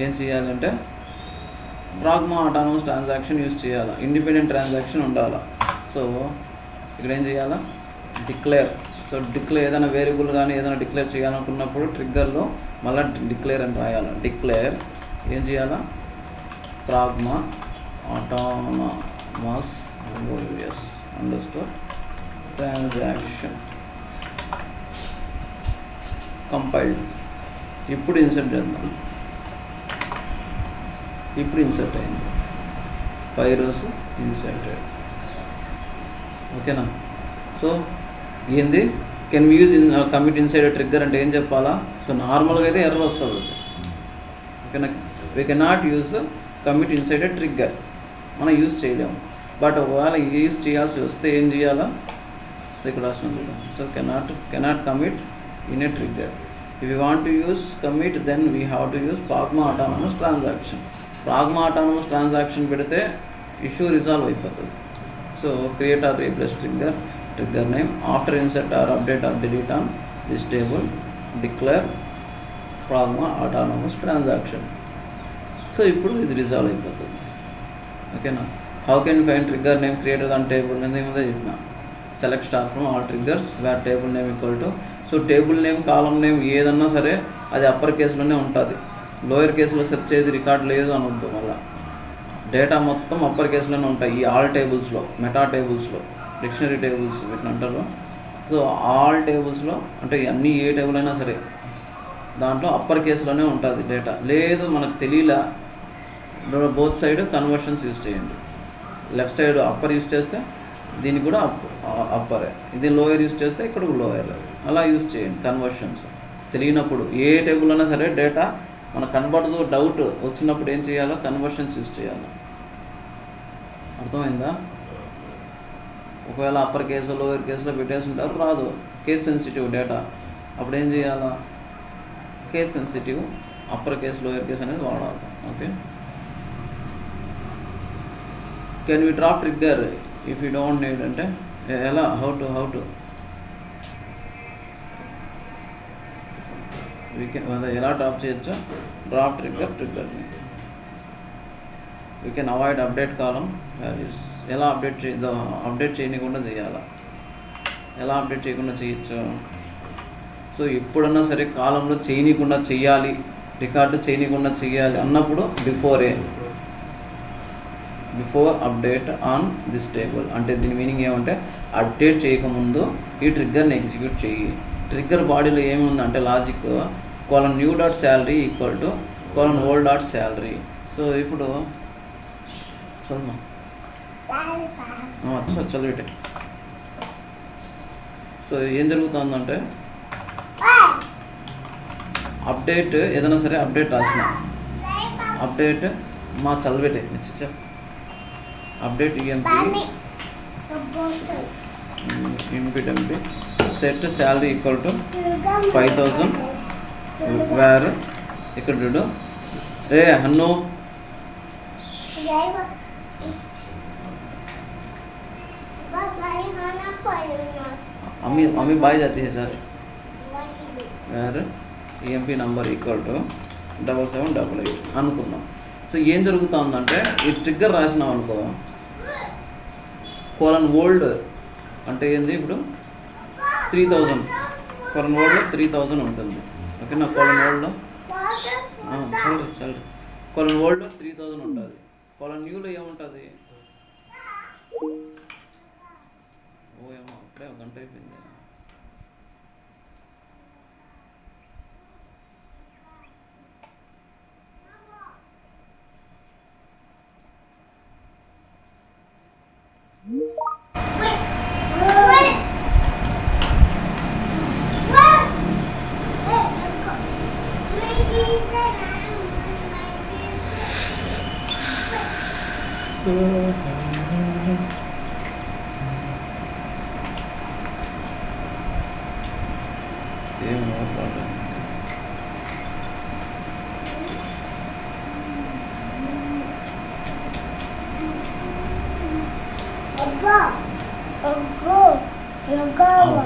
ఏం చేయాలంటే ప్రాగ్మా ఆటానమస్ ట్రాన్సాక్షన్ యూజ్ చేయాలి, ఇండిపెండెంట్ ట్రాన్సాక్షన్ ఉండాలి. సో ఇక్కడ ఏం చేయాలా, డిక్లేర్. సో డిక్లేర్ ఏదైనా వేరియబుల్ కానీ ఏదైనా డిక్లేర్ చేయాలనుకున్నప్పుడు ట్రిగ్గర్లో మళ్ళీ డిక్లేర్ అని రాయాలి. డిక్లేర్ ఏం చేయాలా, pragma autonomous underscore transaction compiled. ఇప్పుడు ఇన్సర్ట్ చేద్దాం. ఇప్పుడు ఇన్సర్ట్ అయింది, 5 rows ఇన్సర్టెడ్. ఓకేనా, సో ఏంది can we use commit inside trigger అంటే ఏం చెప్పాలా. సో నార్మల్గా అయితే ఎర్రర్ వస్తుంది. ఓకేనా, we cannot use commit inside trigger, మనం యూజ్ చేయలేము. బట్ ఒకవేళ యూజ్ చేయాల్సి వస్తే ఏం చేయాలా, ఇక్కడ రాసిన చూద్దాం. So cannot commit in a trigger. If you want to use commit, then we have to use Pragma autonomous transaction. Pragma autonomous transaction పెడితే ఇష్యూ రిజాల్వ్ అయిపోతుంది. So create or replace trigger name after insert or update or delete on this table declare Pragma autonomous transaction. So ఇప్పుడు ఇది resolve అయిపోతుంది. ఓకేనా, how can you find trigger name created on table ఏముందో చెప్పిన. Select star from all triggers where table name equal to. So table name column name ఏదన్నా సరే అది upper కేసులోనే ఉంటుంది. లోయర్ కేసులో సెర్చ్ చేసి రికార్డ్ లేదు అనొద్దు. మళ్ళీ డేటా మొత్తం అప్పర్ కేసులోనే ఉంటాయి. ఈ ఆల్ టేబుల్స్లో, మెటా టేబుల్స్లో, డిక్షనరీ టేబుల్స్ వీటిని అంటారు. సో ఆల్ టేబుల్స్లో అంటే అన్ని ఏ టేబుల్ అయినా సరే దాంట్లో అప్పర్ కేసులోనే ఉంటుంది డేటా. లేదు మనకు తెలియలా, బోత్ సైడ్ కన్వర్షన్స్ యూజ్ చేయండి. లెఫ్ట్ సైడ్ అప్పర్ యూజ్ చేస్తే దీనికి కూడా అప్పరే, ఇది లోయర్ యూజ్ చేస్తే ఇక్కడ లోయర్, అలా యూజ్ చేయండి కన్వర్షన్స్. తెలియనప్పుడు ఏ టేబుల్ అయినా సరే డేటా మనకు కనబడదు, డౌట్ వచ్చినప్పుడు ఏం చేయాలో కన్వర్షన్స్ యూజ్ చేయాలి. అర్థమైందా? ఒకవేళ అప్పర్ కేసు లోయర్ కేసులో పెట్టేసి ఉంటారు, రాదు, కేస్ సెన్సిటివ్ డేటా, అప్పుడు ఏం చేయాలా, case sensitive upper case lower case అనేది వాడాలి. Okay, can we drop trigger if you don't need అంటే ఎలా, హౌ టు ఎలా డ్రాప్ చేయొచ్చో, డ్రాప్ ట్రిగ్గర్ని we can avoid update column values. ఎలా అప్డేట్ చేయకుండా చేయాలా, ఎలా అప్డేట్ చేయకుండా చేయొచ్చు. సో ఎప్పుడన్నా సరే కాలంలో చేయనీయకుండా చెయ్యాలి, రికార్డు చేయనీయకుండా చెయ్యాలి అన్నప్పుడు before update on this table అంటే దీని మీనింగ్ ఏమంటే అప్డేట్ చేయకముందు ఈ ట్రిగ్గర్ని ఎగ్జిక్యూట్ చెయ్యి. ట్రిగ్గర్ బాడీలో ఏముందంటే లాజిక్ :new.salary = :old.salary. సో ఇప్పుడు చల్మా అచ్చా చదివిటే. సో ఏం జరుగుతుందంటే అప్డేట్ ఏదైనా సరే అప్డేట్ రాసిన అప్డేట్ మా చదివిటే update EMP set salary equal to 5000 where ఇక్కడ చూడు రే హన్ను मम्मी बाय जाती है sir where EMP number equal to 7788 అనుకుందాం. సో ఏం జరుగుతుందంటే ఈ ట్రిగ్గర్ రాసినాం అనుకో కోలన్ ఓల్డ్ అంటే ఏంది ఇప్పుడు 3000 కోలన్ ఓల్డ్లో 3000 ఉంటుంది. ఓకేనా కోలన్ ఓల్డ్లో చల్లి కోలన్ ఓల్డ్లో 3000 ఉంటుంది. కోలన్ న్యూలో ఏముంటుంది ఓ ఏమో అప్పుడే ఒక గంట అయిపోయింది.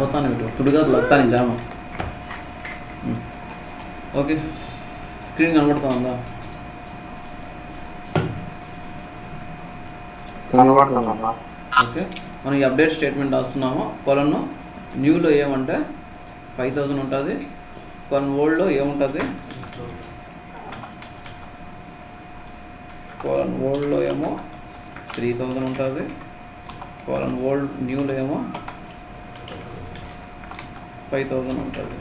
పోతాను ఇప్పుడు కాదు వస్తాను జామ. ఓకే స్క్రీన్ కనబడుతూ ఉందా? ఓకే మనం ఈ అప్డేట్ స్టేట్మెంట్ రాస్తున్నాము. కొలను న్యూలో ఏమంటే 5000 ఉంటుంది. కొలను ఓల్డ్లో ఏముంటుంది కొలను ఓల్డ్లో ఏమో 3000 ఉంటుంది. కొలను ఓల్డ్ న్యూలో ఏమో 5000 ఉంటుంది.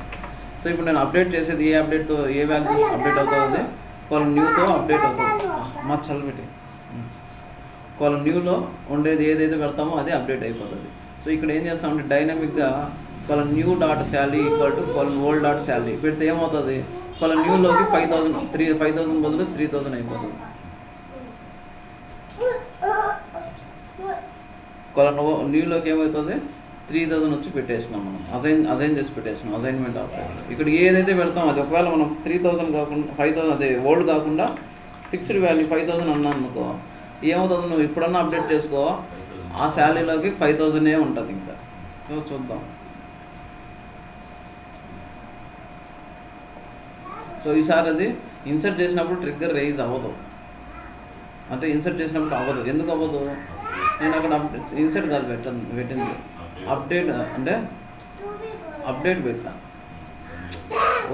సో ఇప్పుడు నేను అప్డేట్ చేసేది ఏ అప్డేట్తో ఏ వాల్యూస్ అప్డేట్ అవుతుంది కొలను న్యూతో అప్డేట్ అవుతుంది. మా చల్లబెట్టి కొలను న్యూలో ఉండేది ఏదైతే పెడతామో అది అప్డేట్ అయిపోతుంది. సో ఇక్కడ ఏం చేస్తామంటే డైనమిక్గా కొలను new dot salary equal to కొలను ఓల్డ్ డాట్ శాలరీ పెడితే ఏమవుతుంది కొలను న్యూలోకి 5000 బదులు 3000 అయిపోతుంది. కొలను న్యూలోకి ఏమవుతుంది 3000 వచ్చి పెట్టేసినాం మనం అజైన్ చేసి పెట్టేసినాం అసైన్మెంట్ ఆపరేటర్. ఇక్కడ ఏదైతే పెడతాం అది ఒకవేళ మనం 3000 కాకుండా 5000 అదే ఓల్డ్ కాకుండా ఫిక్స్డ్ వాల్యూ 5000 అన్నాను అనుకో ఏమవుతుంది నువ్వు ఇప్పుడన్నా అప్డేట్ చేసుకో ఆ శాలరీలోకి 5000 ఉంటుంది ఇంకా. సో చూద్దాం. సో ఈసారి అది ఇన్సర్ట్ చేసినప్పుడు ట్రిగ్గర్ రైజ్ అవ్వదు. అంటే ఇన్సర్ట్ చేసినప్పుడు అవ్వదు. ఎందుకు అవ్వదు నేను అక్కడ ఇన్సర్ట్ కాదు పెట్టింది అప్డేట్ అంటే అప్డేట్ పెట్టా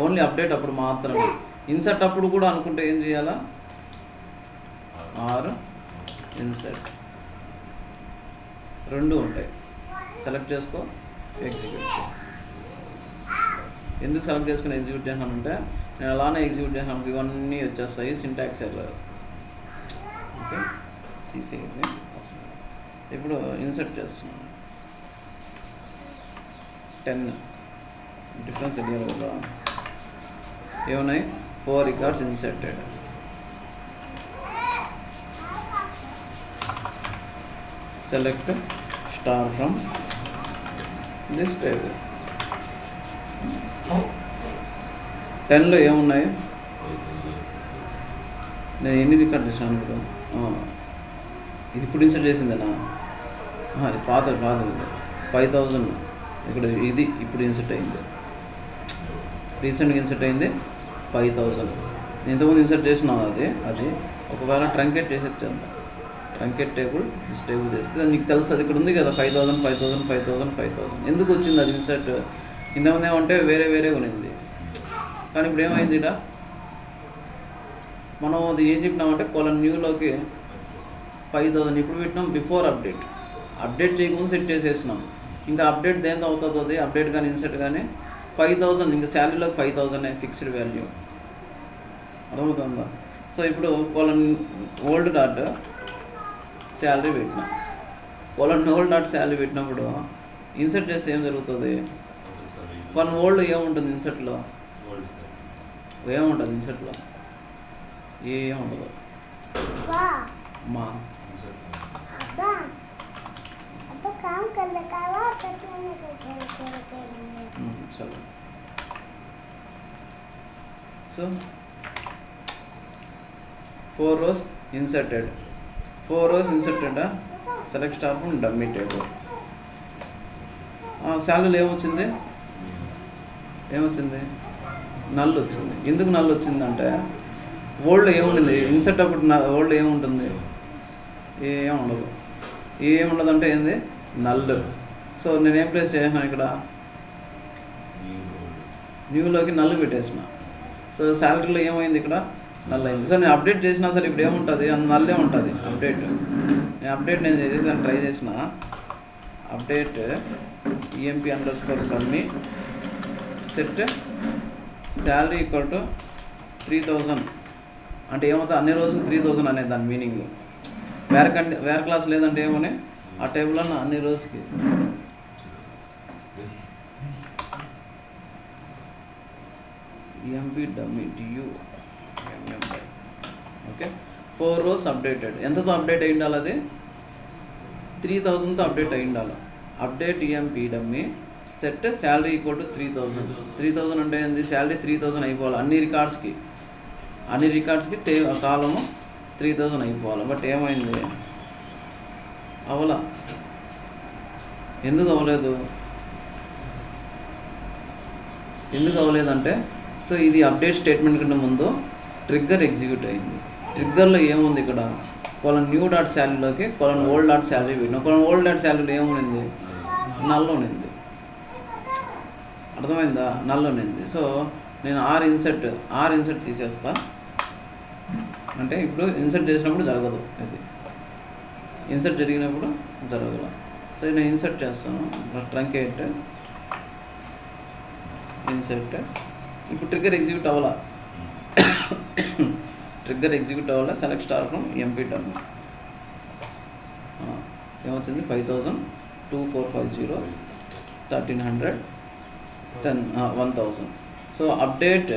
ఓన్లీ అప్డేట్ అప్పుడు మాత్రమే. ఇన్సర్ట్ అప్పుడు కూడా అనుకుంటే ఏం చేయాలా ఆర్ ఇన్సర్ట్ రెండు ఉంటాయి. సెలెక్ట్ చేసుకో ఎగ్జిక్యూట్ చేయి. ఎందుకు సెలెక్ట్ చేసుకుని ఎగ్జిక్యూట్ చేశానంటే నేను అలానే ఎగ్జిక్యూట్ చేసినప్పుడు ఇవన్నీ వచ్చేస్తాయి సింటాక్స్ ఎర్రర్. ఓకే తీసేయండి. ఇప్పుడు ఇన్సర్ట్ చేస్తున్నాను 10 డిఫరెన్స్ తెలియదు కదా ఏమున్నాయి 4 records inserted. Select star from this table. 10లో ఏమున్నాయి నేను ఎన్ని రికార్డ్ చేశాను ఇప్పుడు ఇది ఇప్పుడు ఇన్సర్ట్ చేసిందేనా అది పాతది 5000 ఇక్కడ ఇది ఇప్పుడు ఇన్సర్ట్ అయింది రీసెంట్గా ఇన్సర్ట్ అయింది 5000. ఇంతకుముందు ఇన్సర్ట్ చేసినావు అది ఒకవేళ ట్రంకేట్ చేసేద్దాం. ట్రంకేట్ టేబుల్ దిస్ టేబుల్ చేస్తే నీకు తెలుసు అది ఇక్కడ ఉంది కదా 5000 ఎందుకు వచ్చింది అది ఇన్సర్ట్ ఇంతకుముందు ఏమంటే వేరే ఉన్నింది. కానీ ఇప్పుడు ఏమైంది ఇక్కడ మనం అది ఏం చెప్పినామంటే కొలను న్యూలోకి 5000 ఇప్పుడు పెట్టినాం బిఫోర్ అప్డేట్ చేయకుండా సెట్ చేసేసినాం. ఇంకా అప్డేట్ దేంతో అవుతుంది అది అప్డేట్ కానీ ఇన్సర్ట్ కానీ 5000 ఇంకా శాలరీలోకి 5000 ఫిక్స్డ్ వాల్యూ అర్థమవుతుందా. సో ఇప్పుడు కొలను ఓల్డ్ డాట్ శాలరీ పెట్టిన. కోలన్ ఓల్డ్ డాట్ శాలరీ పెట్టినప్పుడు ఇన్సర్ట్ చేస్తే ఏం జరుగుతుంది? కోలన్ ఓల్డ్ ఏముంటుంది ఇన్సర్ట్లో? ఏముంటుంది ఇన్సర్ట్లో? ఏముండదు. మా చలో. So 4 rows inserted. 4 rows inserted. Select star from dummy table. శాలరీలో ఏమొచ్చింది? నల్ వచ్చింది. ఎందుకు నల్ వచ్చిందంటే ఓల్డ్ ఏముంటుంది ఇన్సర్ట్ అప్పుడు ఓల్డ్ ఏముంటుంది? ఏముండదు. ఏముండదంటే ఏంది? నల్. సో నేను ఏం ప్లేస్ చేసాను ఇక్కడ? న్యూలోకి నల్ పెట్టేసిన. సో శాలరీలో ఏమైంది? ఇక్కడ నల్ అయింది. సో నేను అప్డేట్ చేసినా సరే ఇప్పుడు ఏముంటుంది? నల్లే ఉంటుంది అప్డేట్. నేను చేసి ట్రై చేసిన update emp_dummy set salary equal to 3000 అంటే ఏమవుతుంది? అన్ని రోజులు 3000 అనేది దాని మీనింగ్. వేరే క్లాస్ లేదంటే ఏమని ఆ టేబుల్లో అన్ని రోజుకి emp_dummy ఓకే. 4 rows updated. ఎంతతో అప్డేట్ అయి ఉండాలి? అది 3000తో అప్డేట్ అయి ఉండాలి. Update emp_dummy set salary equal to 3000. 3000 అంటే ఏంది? శాలరీ 3000 అయిపోవాలి అన్ని రికార్డ్స్కి కాలము 3000 అయిపోవాలి. బట్ ఏమైంది? అవలా. ఎందుకు అవ్వలేదంటే సో ఇది అప్డేట్ స్టేట్మెంట్ కంటే ముందు ట్రిగ్గర్ ఎగ్జిక్యూట్ అయింది. ట్రిగ్గర్లో ఏముంది? ఇక్కడ కోలన్ న్యూ డాట్ శాలరీలోకి కోలన్ ఓల్డ్ డాట్ శాలరీ పెట్టిన. కోలన్ ఓల్డ్ డాట్ శాలరీలో ఏముంది? నల్ ఉన్నింది. అర్థమైందా? నల్ ఉన్నింది. సో నేను ఆర్ ఇన్సర్ట్ తీసేస్తా. అంటే ఇప్పుడు ఇన్సర్ట్ చేసినప్పుడు జరగదు. ఇది ఇన్సర్ట్ జరిగినప్పుడు జరగదు. సో నేను ఇన్సర్ట్ చేస్తాను. Truncate insert. ఇప్పుడు ట్రిగ్గర్ ఎగ్జిక్యూట్ అవ్వాలా? Select star from emp_dummy. ఏమొచ్చింది? 5000 2450 1300 1000. So update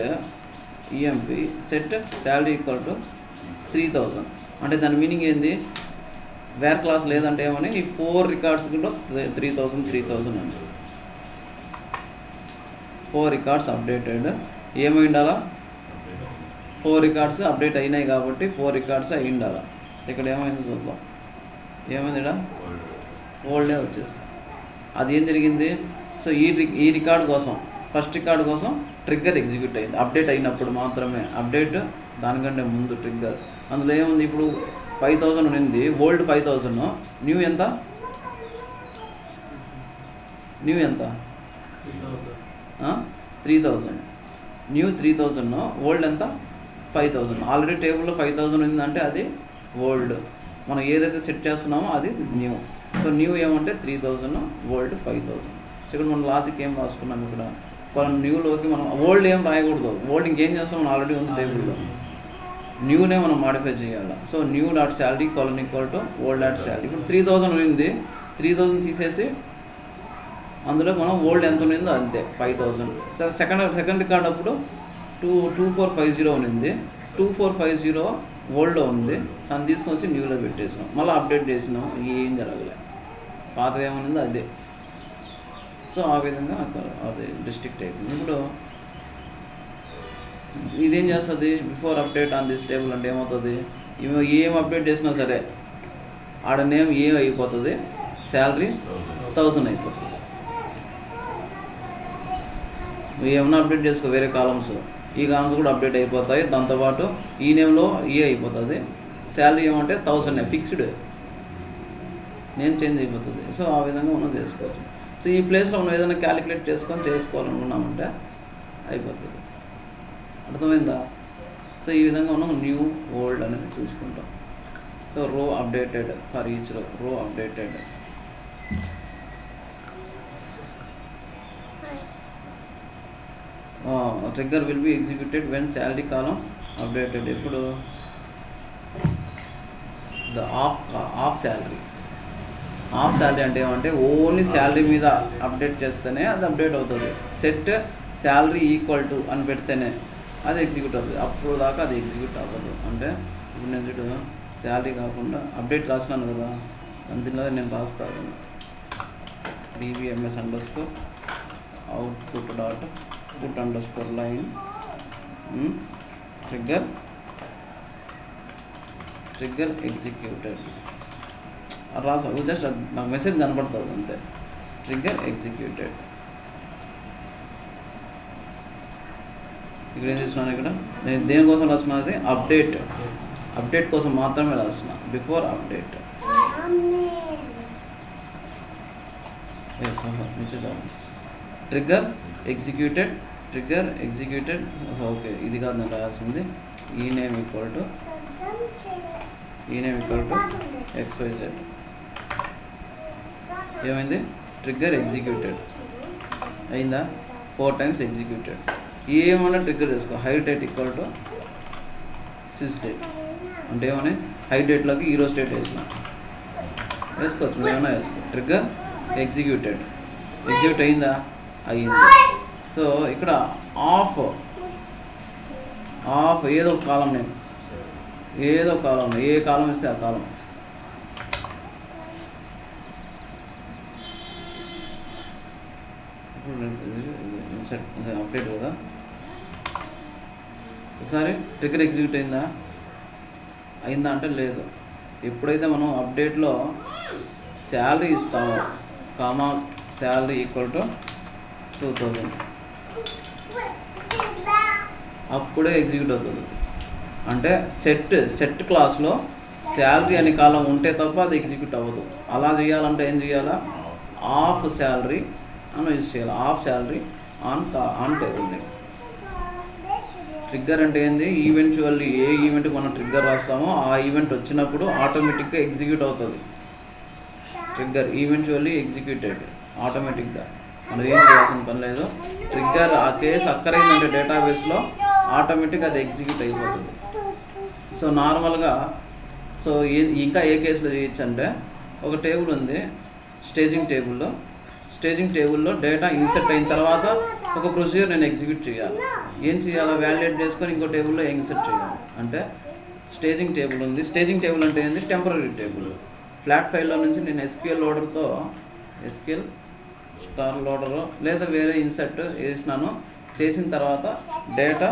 emp set salary equal to 3000 అంటే దాని మీనింగ్ ఏంది? వేర్ క్లాస్ లేదంటే ఏమని ఈ 4 రికార్డ్స్ కూడా 3000 అండి. 4 రికార్డ్స్ అప్డేటెడ్. ఏమై ఉండాలా? 4 రికార్డ్స్ అప్డేట్ అయినాయి కాబట్టి 4 రికార్డ్స్ అయి ఉండాలి. ఇక్కడ ఏమైంది చూద్దాం. ఏమైంది? ఇక్కడ ఓల్డే వచ్చేసి అది ఏం జరిగింది? సో ఈ రికార్డ్ కోసం ఫస్ట్ రికార్డ్ కోసం ట్రిగ్గర్ ఎగ్జిక్యూట్ అయింది. అప్డేట్ అయినప్పుడు మాత్రమే. అప్డేట్ దానికంటే ముందు ట్రిగ్గర్. అందులో ఏముంది? ఇప్పుడు 5000 ఉంది. ఓల్డ్ 5000. న్యూ ఎంత? 3000. న్యూ 3000. ఓల్డ్ ఎంత? 5000. ఆల్రెడీ టేబుల్లో 5000 ఉందంటే అది ఓల్డ్. మనం ఏదైతే సెట్ చేస్తున్నామో అది న్యూ. సో న్యూ ఏమంటే 3000, ఓల్డ్ 5000. సో ఇక్కడ మనం లాజిక్ ఏం రాసుకున్నాం? ఇక్కడ మనం న్యూలోకి మనం ఓల్డ్ ఏం రాయకూడదు. ఓల్డ్ ఇంకేం చేస్తాం? మనం ఆల్రెడీ ఉంది టేబుల్లో. న్యూనే మనం మాడిఫై చేయాలి. So new dot salary colon equal to old dot salary. ఇప్పుడు 3000 ఉంది. 3000 తీసేసి అందులో మనం ఓల్డ్ ఎంత ఉండిందో అంతే 5000. సరే సెకండ్ రికార్డ్ అప్పుడు 2450 ఉంది. 2450 ఓల్డ్లో ఉంది. దాన్ని తీసుకొచ్చి న్యూలో పెట్టేసినాం. మళ్ళీ అప్డేట్ చేసినాం. ఏం జరగలే. పాతది ఏమనిందో అదే. సో ఆ విధంగా అది డిస్ట్రిక్ట్ అయిపోయింది. ఇప్పుడు ఇదేం చేస్తుంది? Before update on this table అంటే ఏమవుతుంది? ఏం అప్డేట్ చేసినా సరే ఆడ నేమ్ అయిపోతుంది? శాలరీ 1000 అయిపోతుంది. ఏమన్నా అప్డేట్ చేసుకో వేరే కాలమ్స్. ఈ కాలమ్స్ కూడా అప్డేట్ అయిపోతాయి. దాంతోపాటు ఈ నేమ్లో అయిపోతుంది. శాలరీ ఏమంటే 1000 ఫిక్స్డ్. నేమ్ చేంజ్ అయిపోతుంది. సో ఆ విధంగా మనం చేసుకోవచ్చు. సో ఈ ప్లేస్లో మనం ఏదైనా క్యాలిక్యులేట్ చేసుకోవాలనుకున్నామంటే అయిపోతుంది. అర్థమైందా? సో ఈ విధంగా మనం న్యూ ఓల్డ్ అనేది చూసుకుంటాం. So row updated for each row updated. Trigger will be executed when salary column updated. ఇప్పుడు the of salary. Of salary అంటే ఏమంటే ఓన్లీ శాలరీ మీద అప్డేట్ చేస్తేనే అది అప్డేట్ అవుతుంది. సెట్ శాలరీ ఈక్వల్ టు అని పెడితేనే అది ఎగ్జిక్యూట్ అవుతుంది. అప్పుడు దాకా అది ఎగ్జిక్యూట్ అవ్వదు. అంటే ఇప్పుడు నేను చూడు శాలరీ కాకుండా అప్డేట్ రాసినాను కదా, అందులో నేను రాస్తాను dbms underscore output dot put underscore line trigger executed రాసా. జస్ట్ నాకు మెసేజ్ కనపడుతుంది అంతే. Trigger executed. ఇక్కడ ఏం చేస్తున్నాను, ఇక్కడ నేను దేనికోసం రాస్తున్నది అప్డేట్ కోసం మాత్రమే రాస్తున్నా. Before update trigger executed. Okay, ఇది కాదు నేను రాయాల్సింది. ఈ నేమ్ ఈక్వల్ టు XYZ. ఏమైంది? ట్రిగ్గర్ ఎగ్జిక్యూటెడ్ అయిందా? 4 times ఎగ్జిక్యూటెడ్. ఏమన్నా ట్రిగ్గర్ చేసుకో. Hire date equal to sys date అంటే ఏమని హై డేట్లోకి ఈరోజు డేట్ వేసుకోవచ్చు, ఏమన్నా వేసుకో. ట్రిగ్గర్ ఎగ్జిక్యూట్ అయిందా? అయ్యింది. సో ఇక్కడ ఆఫ్ ఏదో ఒక కాలం నేమ్, ఏ కాలం ఇస్తే ఆ కాలం. అప్డేట్ కదా, ఒకసారి ట్రిగ్గర్ ఎగ్జిక్యూట్ అయిందా అంటే లేదు. ఎప్పుడైతే మనం అప్డేట్లో శాలరీ ఇస్తామో కామా శాలరీ ఈక్వల్ టు 2000 అప్పుడే ఎగ్జిక్యూట్ అవుతుంది. అంటే సెట్ క్లాస్లో శాలరీ అనే కాలం ఉంటే తప్ప అది ఎగ్జిక్యూట్ అవ్వదు. అలా చేయాలంటే ఏం చేయాలా? ఆఫ్ శాలరీ అని యూజ్ చేయాలి. Of salary on table name. Trigger అంటే ఏంది? ఈవెంచువల్లీ ఏ ఈవెంట్కి మనం ట్రిగ్గర్ రాస్తామో ఆ ఈవెంట్ వచ్చినప్పుడు ఆటోమేటిక్గా ఎగ్జిక్యూట్ అవుతుంది. ట్రిగ్గర్ ఈవెంచువల్లీ ఎగ్జిక్యూటెడ్ ఆటోమేటిక్గా, మనం ఏం చేయాల్సిన పని లేదు. ట్రిగ్గర్ ఆ కేసు అక్కరైందంటే డేటాబేస్లో ఆటోమేటిక్గా అది ఎగ్జిక్యూట్ అయిపోతుంది. సో నార్మల్గా ఇంకా ఏ కేసులో చేయొచ్చు అంటే, ఒక టేబుల్ ఉంది స్టేజింగ్ టేబుల్లో డేటా ఇన్సర్ట్ అయిన తర్వాత ఒక ప్రొసీజర్ నేను ఎగ్జిక్యూట్ చేయాలి. ఏం చేయాలా? వ్యాలిడేట్ చేసుకొని ఇంకో టేబుల్లో ఇన్సర్ట్ చేయాలి. అంటే స్టేజింగ్ టేబుల్ ఉంది. స్టేజింగ్ టేబుల్ అంటే ఏంది? Temporary table. ఫ్లాట్ ఫైల్లో నుంచి నేను SQL లోడర్తో SQL స్టార్ లోడర్ లేదా వేరే ఇన్సర్ట్ వేసినాను. చేసిన తర్వాత data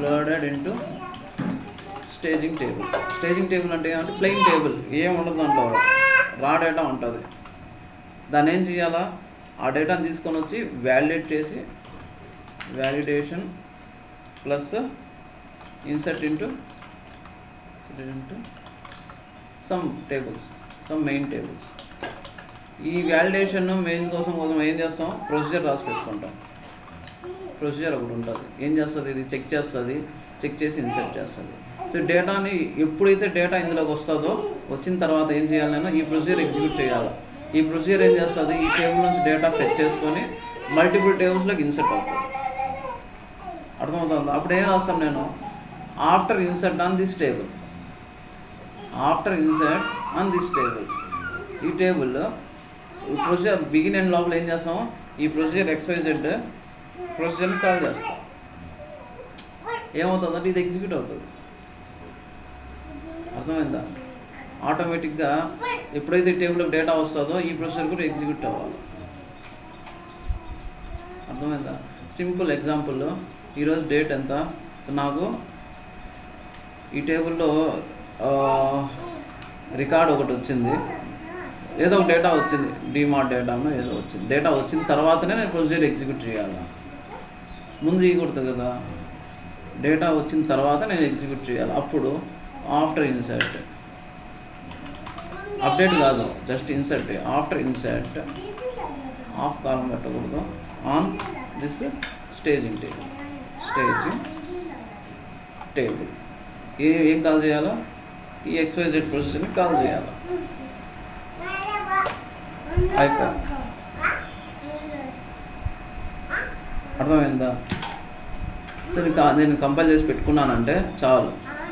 loaded into staging table అంటే ఏమంటే ప్లెయిన్ టేబుల్, ఏం ఉండదు దాంట్లో, రా డేటా ఉంటుంది. దాన్ని ఏం చేయాలా? ఆ డేటాను తీసుకొని వచ్చి వ్యాలిడేట్ చేసి validation plus insert into some main tables. ఈ వ్యాలిడేషన్ మెయిన్ కోసం ఏం చేస్తాం? ప్రొసీజర్ రాసి పెట్టుకుంటాం. ప్రొసీజర్ ఒకటి ఉంటుంది. ఏం చేస్తుంది? ఇది చెక్ చేసి ఇన్సర్ట్ చేస్తుంది. సో డేటాని ఎప్పుడైతే డేటా ఇందులోకి వస్తుందో వచ్చిన తర్వాత ఏం చేయాలి? నేను ఈ ప్రొసీజర్ ఎగ్జిక్యూట్ చేయాలి. ఈ ప్రొసీజర్ ఏం చేస్తుంది? ఈ టేబుల్ నుంచి డేటా ఫెచ్ చేసుకొని మల్టిపుల్ టేబుల్స్లోకి ఇన్సర్ట్ అవుతుంది. అర్థమవుతుందా? అప్పుడు ఏం రాస్తాను నేను? After insert on this table. ఈ టేబుల్లో ప్రొసీజర్ బిగిన్ అండ్ లోపల ఏం చేస్తాం? ఈ ప్రొసీజర్ XYZ ప్రొసీజర్ని కాల్ చేస్తాం. ఏమవుతుందంటే ఇది ఎగ్జిక్యూట్ అవుతుంది. అర్థమైందా? ఆటోమేటిక్గా ఎప్పుడైతే టేబుల్కి డేటా వస్తుందో ఈ ప్రొసీజర్ కూడా ఎగ్జిక్యూట్ అవ్వాలి. అర్థమైందా? సింపుల్ ఎగ్జాంపుల్, ఈరోజు డేట్ ఎంత? సో నాకు ఈ టేబుల్లో రికార్డ్ ఒకటి వచ్చింది, ఏదో ఒక డేటా వచ్చింది, డిమార్ట్ డేటాను ఏదో వచ్చింది. డేటా వచ్చిన తర్వాతనే నేను ప్రొసీజర్ ఎగ్జిక్యూట్ చేయాలి. ముందు చేయకూడదు కదా. డేటా వచ్చిన తర్వాత నేను ఎగ్జిక్యూట్ చేయాలి. అప్పుడు ఆఫ్టర్ ఇన్సర్ట్, అప్డేట్ కాదు, just insert. After insert of కాలం పెట్టకూడదు. ఆన్ దిస్ స్టేజింగ్ టేబుల్ ఏం కాల్ చేయాలో? ఈ XYZ ప్రొసీజర్ని కాల్ చేయాలి. అర్థమైందా? నేను కంపైల్ చేసి పెట్టుకున్నానంటే చాలు.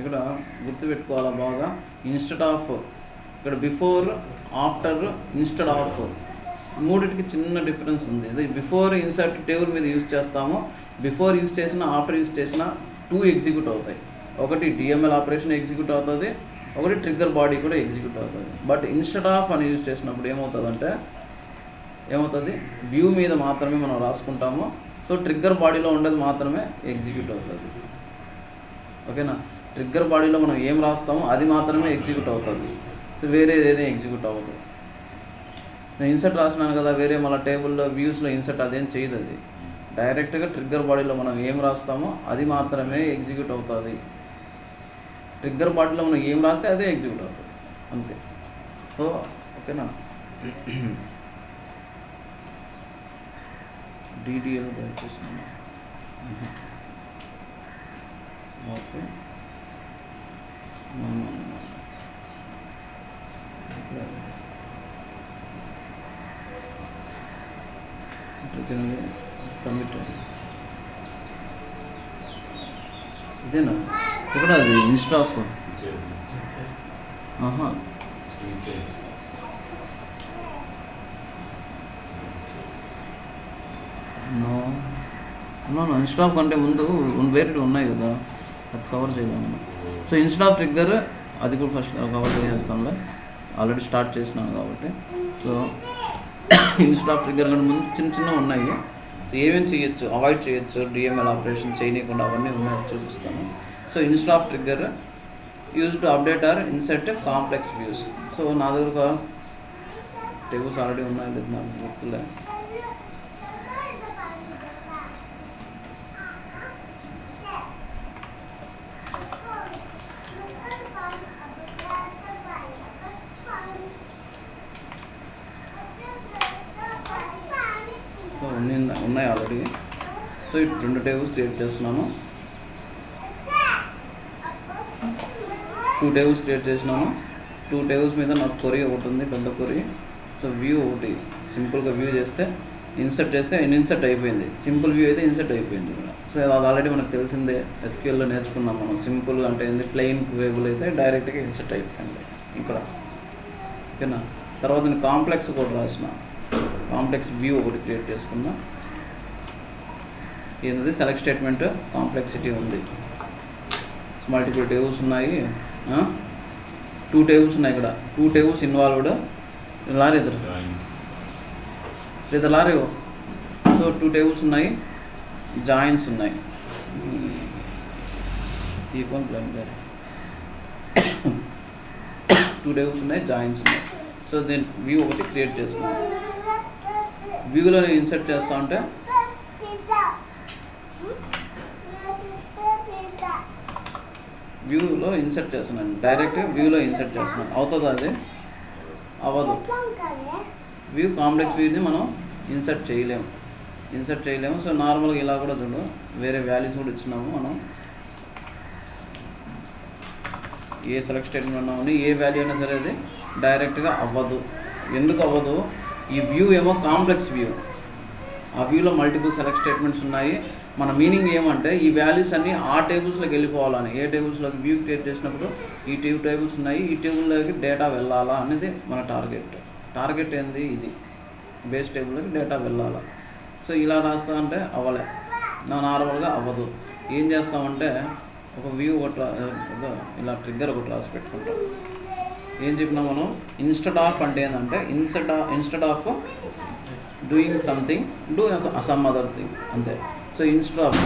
ఇక్కడ గుర్తుపెట్టుకోవాలా బాగా, ఇన్స్టెడ్ ఆఫ్, ఇక్కడ బిఫోర్, ఆఫ్టర్, ఇన్స్టెడ్ ఆఫ్, మూడింటికి చిన్న డిఫరెన్స్ ఉంది. అదే బిఫోర్ ఇన్సర్ట్ టేబుల్ మీద యూజ్ చేస్తాము, బిఫోర్ యూజ్ చేసిన ఆఫ్టర్ యూజ్ చేసిన 2 ఎగ్జిక్యూట్ అవుతాయి. ఒకటి డిఎంఎల్ ఆపరేషన్ ఎగ్జిక్యూట్ అవుతుంది, ఒకటి ట్రిగ్గర్ బాడీ కూడా ఎగ్జిక్యూట్ అవుతుంది. బట్ ఇన్స్టెడ్ ఆఫ్ అని యూజ్ చేసినప్పుడు ఏమవుతుంది, వ్యూ మీద మాత్రమే మనం రాసుకుంటాము. సో ట్రిగ్గర్ బాడీలో ఉండేది మాత్రమే ఎగ్జిక్యూట్ అవుతుంది. ఓకేనా, ట్రిగ్గర్ బాడీలో మనం ఏం రాస్తామో అది మాత్రమే ఎగ్జిక్యూట్ అవుతుంది. సో వేరే ఏదైనా ఎగ్జిక్యూట్ అవ్వదు. నేను ఇన్సర్ట్ రాసినాను కదా, వేరే మళ్ళీ టేబుల్లో వ్యూస్లో ఇన్సర్ట్ అదేం చేయదు. అది డైరెక్ట్గా ట్రిగ్గర్ బాడీలో మనం ఏం రాస్తామో అది మాత్రమే ఎగ్జిక్యూట్ అవుతుంది. ట్రిగ్గర్ బాడీలో మనం ఏం రాస్తే అదే ఎగ్జిక్యూట్ అవుతుంది, అంతే. సో ఓకేనా, DDL వచ్చేసినాను. ఓకే, ఇదేనా ఇక్కడ అది instead of, no instead of కంటే ముందు వేరే ఉన్నాయి కదా, అది కవర్ చేయలేము. సో ఇన్స్టెడ్ ఆఫ్ ట్రిగ్గర్ అది కూడా ఫస్ట్ కవర్ చేస్తాంలే, ఆల్రెడీ స్టార్ట్ చేసినాను కాబట్టి. సో ఇన్స్టెడ్ ఆఫ్ ట్రిగ్గర్ కంటే ముందు చిన్న ఉన్నాయి. సో ఏమేమి చేయొచ్చు, అవాయిడ్ చేయొచ్చు, డిఎంఎల్ ఆపరేషన్ చేయనీయకుండా అవన్నీ ఉన్నాయి, చూపిస్తాను. So instead of trigger use to update are insert complex views. So నా దగ్గర టేబుల్స్ ఆల్రెడీ ఉన్నాయి, లేదు నాకు గుర్తులే. సో ఉన్నాయి ఆల్రెడీ. సో 2 టేబుల్స్ క్రియేట్ చేస్తున్నాను, 2 టేబుల్స్ క్రియేట్ చేసినాను. 2 టేబుల్స్ మీద నాకు కొరీ ఒకటి ఉంది, పెద్ద కొరీ. సో వ్యూ ఒకటి సింపుల్గా వ్యూ చేస్తే ఇన్సర్ట్ చేస్తే ఇన్సర్ట్ అయిపోయింది. సింపుల్ వ్యూ అయితే ఇన్సర్ట్ అయిపోయింది. సో అది ఆల్రెడీ మనకు తెలిసిందే, SQLలో నేర్చుకున్నాం మనం. సింపుల్ అంటే ఏంది, ప్లెయిన్ వేబుల్ అయితే డైరెక్ట్గా ఇన్సర్ట్ అయిపోయింది ఇక్కడ. ఓకేనా, తర్వాత నేను కాంప్లెక్స్ ఒకటి రాసిన, కాంప్లెక్స్ వ్యూ ఒకటి క్రియేట్ చేసుకున్నా. ఏంటది, సెలెక్ట్ స్టేట్మెంట్ కాంప్లెక్సిటీ ఉంది. మల్టిపుల్ టేబుల్స్ ఉన్నాయి, 2 టేబుల్స్ ఉన్నాయి ఇక్కడ. 2 టేబుల్స్ ఇన్వాల్వ్డ్, లారీ లేదా లారీ. సో 2 టేబుల్స్ ఉన్నాయి, జాయిన్స్ ఉన్నాయి. 2 టేబుల్స్ ఉన్నాయి, జాయిన్స్ ఉన్నాయి. సో దీని వ్యూ ఒకటి క్రియేట్ చేసుకున్నాం. వ్యూలో నేను ఇన్సర్ట్ చేస్తా ఉంటే వ్యూలో ఇన్సర్ట్ చేస్తున్నాను, డైరెక్ట్గా వ్యూలో ఇన్సర్ట్ చేస్తున్నాను. అవుతుందా, అది అవ్వదు. వ్యూ కాంప్లెక్స్ వ్యూని మనం ఇన్సర్ట్ చేయలేము. సో నార్మల్గా ఇలా కూడా చూడు, వేరే వాల్యూస్ కూడా ఇచ్చినాము మనం. ఏ సెలెక్ట్ స్టేట్మెంట్ ఉన్నామని ఏ వాల్యూ అయినా సరే అది డైరెక్ట్గా అవ్వదు. ఎందుకు అవ్వదు, ఈ వ్యూ ఏమో కాంప్లెక్స్ వ్యూ, ఆ వ్యూలో మల్టిపుల్ సెలెక్ట్ స్టేట్మెంట్స్ ఉన్నాయి. మన మీనింగ్ ఏమంటే ఈ వాల్యూస్ అన్నీ ఆ టేబుల్స్లోకి వెళ్ళిపోవాలని. ఏ టేబుల్స్లోకి వ్యూ క్రియేట్ చేసినప్పుడు ఈ 2 టేబుల్స్ ఉన్నాయి, ఈ టేబుల్లోకి డేటా వెళ్ళాలా అనేది మన టార్గెట్ ఏంది, ఇది బేస్ టేబుల్లోకి డేటా వెళ్ళాలా. సో ఇలా రాస్తా అంటే అవ్వలే, నార్మల్గా అవ్వదు. ఏం చేస్తామంటే ఒక వ్యూ ఒకటి ఇలా ట్రిగ్గర్ ఒకటి రాసి పెట్టుకుంటాం. ఏం చెప్పినా మనం ఇన్స్టెడ్ ఆఫ్ అంటే ఏంటంటే instead of doing something, do some other thing, అంతే. So instead of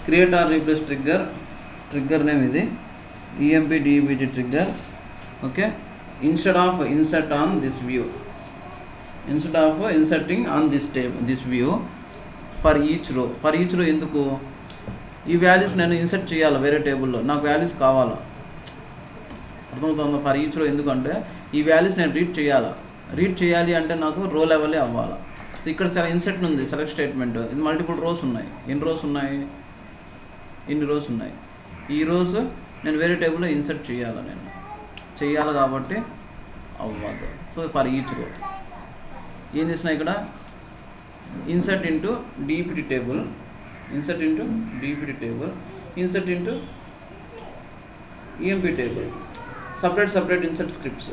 create or replace trigger name ఇది EMP-DEBG trigger. Okay, instead of insert on this view, instead of inserting on this view for each row ఎందుకు, ఈ values నేను insert చేయాలి వేరే టేబుల్లో, నాకు values కావాలా, అర్థమవుతుందా. ఫర్ ఈచ్ రో ఎందుకంటే ఈ వాల్యూస్ నేను రీడ్ చేయాలి అంటే నాకు రో లెవెలే అవ్వాలి. సో ఇక్కడ ఇన్సర్ట్ ఉంది, సెలెక్ట్ స్టేట్మెంట్, ఇది మల్టిపుల్ రోస్ ఉన్నాయి. ఎన్ని రోస్ ఉన్నాయి, ఈ రోస్ నేను వేరే టేబుల్లో ఇన్సర్ట్ చేయాలి కాబట్టి అవ్వదు. సో ఫర్ ఈచ్ రో ఏం చేసినా ఇక్కడ insert into DPT table, insert into DPT table, insert into EMP table, separate insert scripts.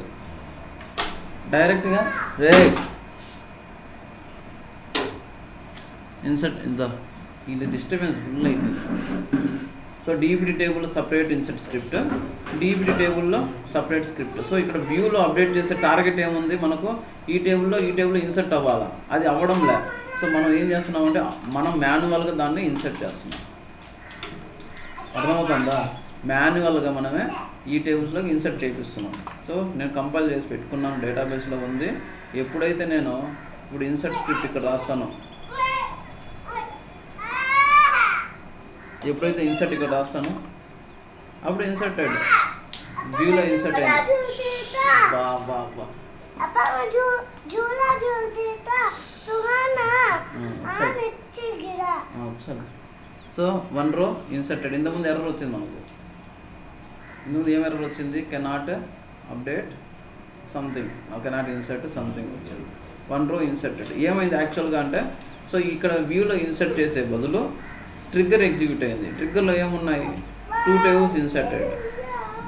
డైరెక్ట్గా ఇన్సర్ట్ ఇది డిస్టర్బెన్స్ ఫుల్ అయిపోయింది. So DPT table separate insert script, DPT టేబుల్లో సపరేట్ స్క్రిప్ట్. సో ఇక్కడ వ్యూలో అప్డేట్ చేసే టార్గెట్ ఏముంది మనకు, ఈ టేబుల్లో ఇన్సర్ట్ అవ్వాలా, అది అవ్వడం లే. సో మనం ఏం చేస్తున్నామంటే మనం మాన్యువల్గా దాన్ని ఇన్సర్ట్ చేస్తున్నాం. అర్థమవుతుందా? మాన్యువల్గా మనమే ఈ టేబుల్స్లోకి ఇన్సర్ట్ చేపిస్తున్నాం. సో నేను కంపైల్ చేసి పెట్టుకున్నాను, డేటాబేస్లో ఉంది. ఎప్పుడైతే నేను ఇప్పుడు ఇన్సర్ట్ స్క్రిప్ట్ ఇక్కడ రాస్తానో, ఎప్పుడైతే ఇన్సర్ట్ ఇక్కడ రాస్తానో అప్పుడు ఇన్సర్ట్ అయ్యాడు, వ్యూలో ఇన్సర్ట్ అయ్యాడు. So 1 row inserted. ఇంతకుముందు ఎర్రర్ వచ్చింది మనకు, ఇంతకుముందు ఏం ఎర్రర్ వచ్చింది, cannot update something, cannot insert something వచ్చింది. 1 row ఇన్సర్టెడ్. ఏమైంది యాక్చువల్గా అంటే, సో ఇక్కడ వ్యూలో ఇన్సర్ట్ చేసే బదులు ట్రిగ్గర్ ఎగ్జిక్యూట్ అయింది. ట్రిగ్గర్లో ఏమున్నాయి, 2 tables ఇన్సర్టెడ్,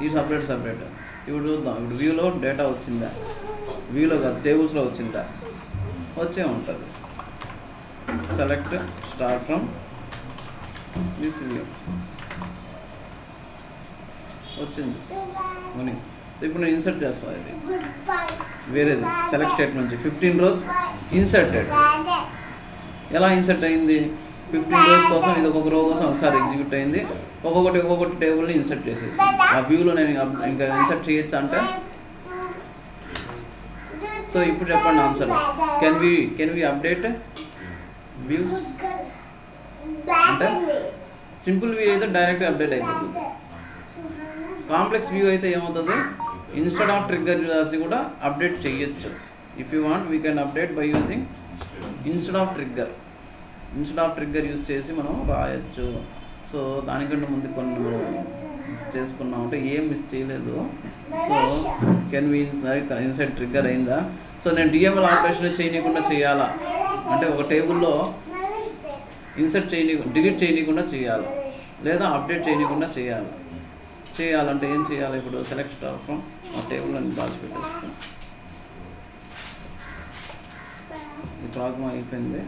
ఈ సపరేట్. ఇప్పుడు చూద్దాం, ఇప్పుడు వ్యూలో డేటా వచ్చిందా, వ్యూలో కాదు టేబుల్స్లో వచ్చిందా, వచ్చే ఉంటుంది. Select start from this view వచ్చింది. సో ఇప్పుడు నేను ఇన్సర్ట్ చేస్తాను, ఇది వేరేది సెలెక్ట్ స్టేట్ నుంచి 15 rows ఇన్సర్టెడ్. ఎలా ఇన్సర్ట్ అయింది, 15 rows కోసం ఇది ఒక్కొక్క రో కోసం ఒకసారి ఎగ్జిక్యూట్ అయింది, ఒక్కొక్కటి టేబుల్ని ఇన్సర్ట్ చేసేసి. ఆ వ్యూలో నేను ఇంకా ఇన్సర్ట్ చేయొచ్చు అంటే. సో ఇప్పుడు చెప్పండి answer, can we update views అంటే సింపుల్ వ్యూ అయితే డైరెక్ట్గా అప్డేట్ అయిపోతుంది. కాంప్లెక్స్ వ్యూ అయితే ఏమవుతుంది, ఇన్స్టెడ్ ఆఫ్ ట్రిగ్గర్ రాసి కూడా అప్డేట్ చేయొచ్చు. If you want we can update by using instead of trigger use చేసి మనం రాయొచ్చు. సో దానికంటే ముందు కొన్ని మనం చేసుకున్నాం అంటే ఏం మిస్ చేయలేదు. So can we inside trigger అయిందా. సో నేను DML ఆపరేషన్ చేయనీయకుండా చేయాలా అంటే ఒక టేబుల్లో ఇన్సర్ట్ డిలీట్ చేయనీయకుండా చేయాలి, లేదా అప్డేట్ చేయనీయకుండా చేయాలంటే ఏం చేయాలి, ఇప్పుడు సెలెక్ట్ స్టార్ ఫ్రమ్ ఆ టేబుల్ అని రాసి పెట్టేస్తాను. ఈ ప్రాబ్లం అయిపోయింది.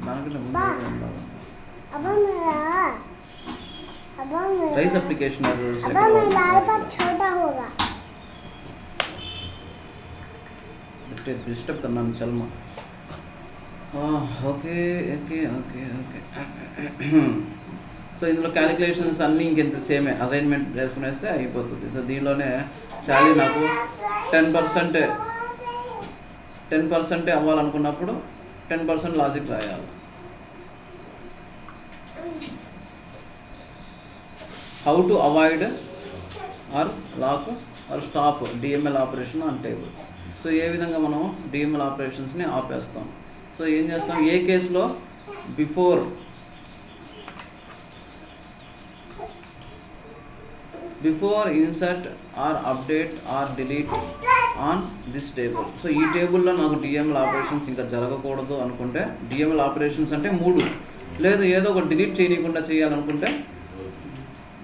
దానికంటే ముందు రైస్ అప్లికేషన్ डिस्टर्ब करना चल मा ఓకే. సో ఇందులో క్యాలిక్యులేషన్స్ అన్నీ ఇంకెంత సేమే, అసైన్మెంట్ వేసుకునేస్తే అయిపోతుంది. సో దీనిలోనే శాలరీ నాకు 10% అవ్వాలనుకున్నప్పుడు 10% లాజిక్ రాయాలి. How to avoid or lock or stop DML operation on table. So ఏ విధంగా మనం DML ఆపరేషన్స్ని ఆపేస్తాం. సో ఏం చేస్తాం, ఏ కేసులో before insert or update or delete on this table. So ఈ టేబుల్లో నాకు DML ఆపరేషన్స్ ఇంకా జరగకూడదు అనుకుంటే, DML ఆపరేషన్స్ అంటే 3, లేదు ఏదో ఒక డిలీట్ చేయకుండా చేయాలనుకుంటే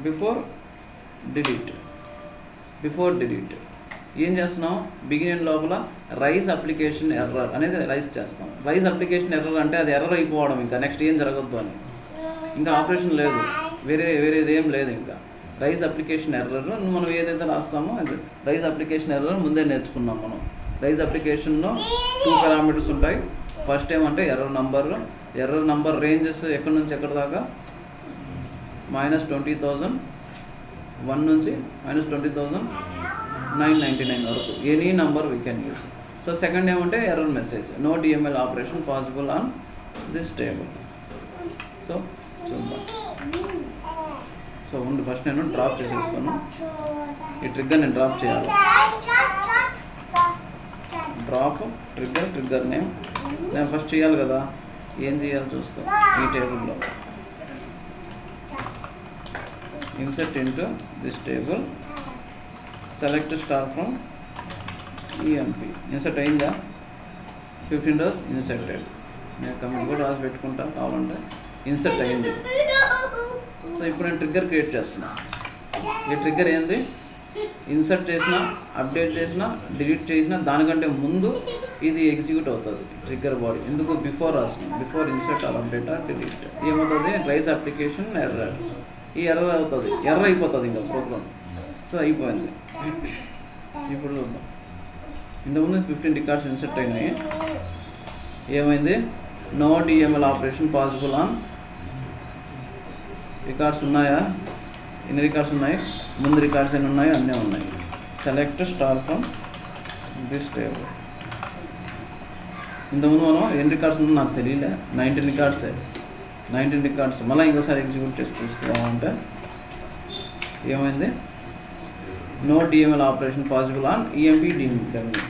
బిఫోర్ డిలీట్ ఏం చేస్తున్నాం, బిగినింగ్ లోపల రైస్ అప్లికేషన్ ఎర్రర్ అనేది రైస్ చేస్తాం. రైస్ అప్లికేషన్ ఎర్రర్ అంటే అది ఎర్రర్ అయిపోవడం, ఇంకా నెక్స్ట్ ఏం జరగద్దు అని, ఇంకా ఆపరేషన్ లేదు, వేరేది ఏం లేదు. ఇంకా రైస్ అప్లికేషన్ ఎర్రర్ మనం ఏదైతే రాస్తామో అది రైస్ అప్లికేషన్ ఎర్రర్ ముందే నేర్చుకున్నాం మనం. రైస్ అప్లికేషన్లో 2 పారామీటర్స్ ఉంటాయి. ఫస్ట్ ఏమంటే ఎర్రర్ నంబర్ రేంజెస్ ఎక్కడి నుంచి ఎక్కడి దాకా, -20,000 1 నుంచి -20,999 వరకు any number we can use. So second ఏమంటే error message, no DML operation possible on this table. So చూద్దాం. సో ముందు ఫస్ట్ నేను డ్రాప్ చేసేస్తాను, ఈ ట్రిగ్గర్ నేను డ్రాప్ చేయాలి. డ్రాప్ ట్రిగ్గర్ నేమ్ నేను ఫస్ట్ చేయాలి కదా. ఏం చేయాలి చూస్తాం, ఈ టేబుల్లో insert into this table, select star from EMP. Insert అయిందా, 15 rows ఇన్సర్టెడ్. నేను కమెంట్ కూడా రాసి పెట్టుకుంటా కావాలంటే. ఇన్సర్ట్ అయింది. సో ఇప్పుడు నేను ట్రిగ్గర్ క్రియేట్ చేస్తున్నా. ఈ ట్రిగ్గర్ ఏంది, ఇన్సర్ట్ చేసిన, అప్డేట్ చేసిన, డిలీట్ చేసిన దానికంటే ముందు ఇది ఎగ్జిక్యూట్ అవుతుంది ట్రిగ్గర్ బాడీ. ఎందుకు బిఫోర్ రాసిన, before insert or update or delete ఏమవుతుంది, రైస్ అప్లికేషన్ ఎర్రర్. ఈ ఎర్రర్ అవుతుంది, ఎర్రర్ అయిపోతుంది ఇంకా ప్రోగ్రామ్. సో అయిపోయింది. ఇప్పుడు చూద్దాం. ఇంతకుముందు 15 రికార్డ్స్ ఇన్సర్ట్ అయినాయి. ఏమైంది, no DML operation possible on records ఉన్నాయా, ఎన్ని రికార్డ్స్ ఉన్నాయి, ముందు రికార్డ్స్ ఎన్ని ఉన్నాయో అన్నీ ఉన్నాయి. Select star from this table. ఇంతకుముందు మనం ఎన్ని రికార్డ్స్ ఉందో నాకు తెలియలే, 19 రికార్డ్సే. 19 రికార్డ్స్ మళ్ళీ ఇంకోసారి ఎగ్జిక్యూట్ చేసి చూసుకోవాలంటే ఏమైంది, no DML operation possible on EMP W.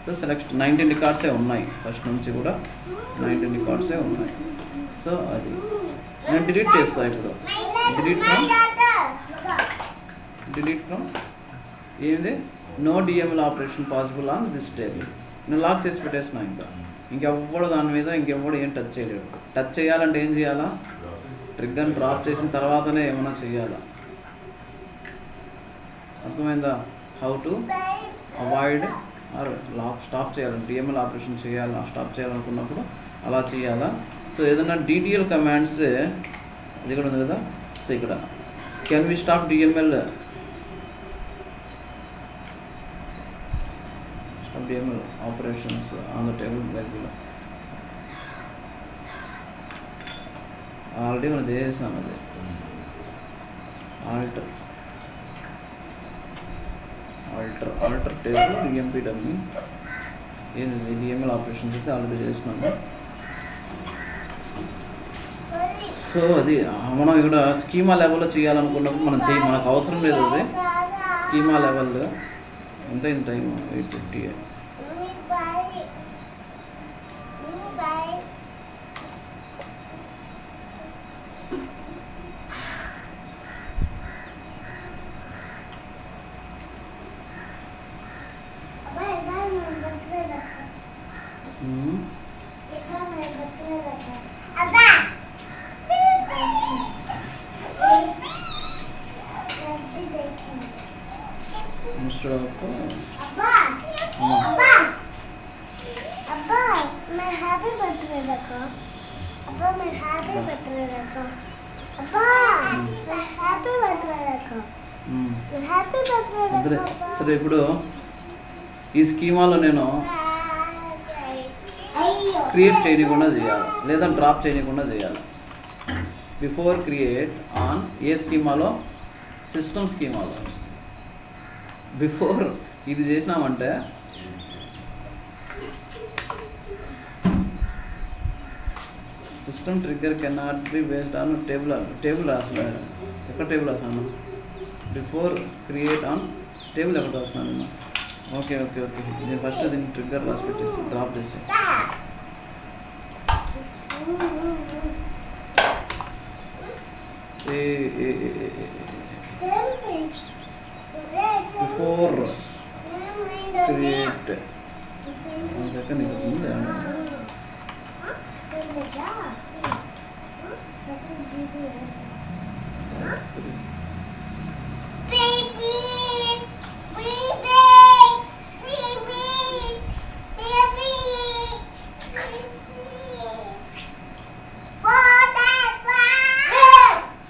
So select 19 రికార్డ్సే ఉన్నాయి, ఫస్ట్ నుంచి కూడా 19 రికార్డ్సే ఉన్నాయి. సో అది నేను డిలీట్ చేస్తాను ఇప్పుడు. డిలీట్ ఫ్రమ్ ఏంది, no DML operation possible on this table. నేను లాక్ చేసి పెట్టేసిన. ఇంకెవ్వడు దాని మీద ఇంకెవ్వడు ఏం టచ్ చేయలేడు. టచ్ చేయాలంటే ఏం చేయాలా, ట్రిగ్గర్ని డ్రాప్ చేసిన తర్వాతనే ఏమైనా చేయాలా. అర్థమైందా, how to avoid or lock stop చేయాలి, డిఎంఎల్ ఆపరేషన్ చేయాలా, స్టాప్ చేయాలనుకున్నప్పుడు అలా చేయాలా. సో ఏదైనా డిటిఎల్ కమాండ్స్ ఇది కూడా ఉంది కదా. సో ఇక్కడ can we stop DML, stop DML operations on the table బైబుల్. ఆల్రెడీ మనం చేసేసాం అది. ఆల్టర్ టేబుల్ ఈఎంపీ డబ్ల్యూ ఏంది, డిఎంఎల్ ఆపరేషన్స్ అయితే ఆల్రెడీ చేసినాము. సో అది మనం ఇక్కడ స్కీమా లెవెల్లో చేయాలనుకున్నప్పుడు మనం మనకు అవసరం లేదు. అది స్కీమా లెవెల్ ఎంత అయింది time, 8:50. Instead of Abba, my happy birthday raka. Abba, my happy birthday raka. Abba, my happy birthday raka. My happy birthday raka. సరే ఇప్పుడు ఈ స్కీమాలో నేను క్రియేట్ చేయకుండా చేయాలి లేదా డ్రాప్ చేయకుండా చేయాలి. బిఫోర్ క్రియేట్ ఆన్ ఏ స్కీమాలో, సిస్టమ్ స్కీమాలో. బిఫోర్ ఇది చేసినామంటే system trigger cannot be based on table రాస్తున్నాను. ఎక్కడ టేబుల్ రాసాను, బిఫోర్ క్రియేట్ ఆన్ టేబుల్ ఎక్కడ రాస్తున్నాను నేను. ఓకే ఓకే ఓకే నేను ఫస్ట్ దీన్ని ట్రిగ్గర్ రాసి పెట్టేసి డ్రాప్ చేసి బిఫోర్ క్రియేట్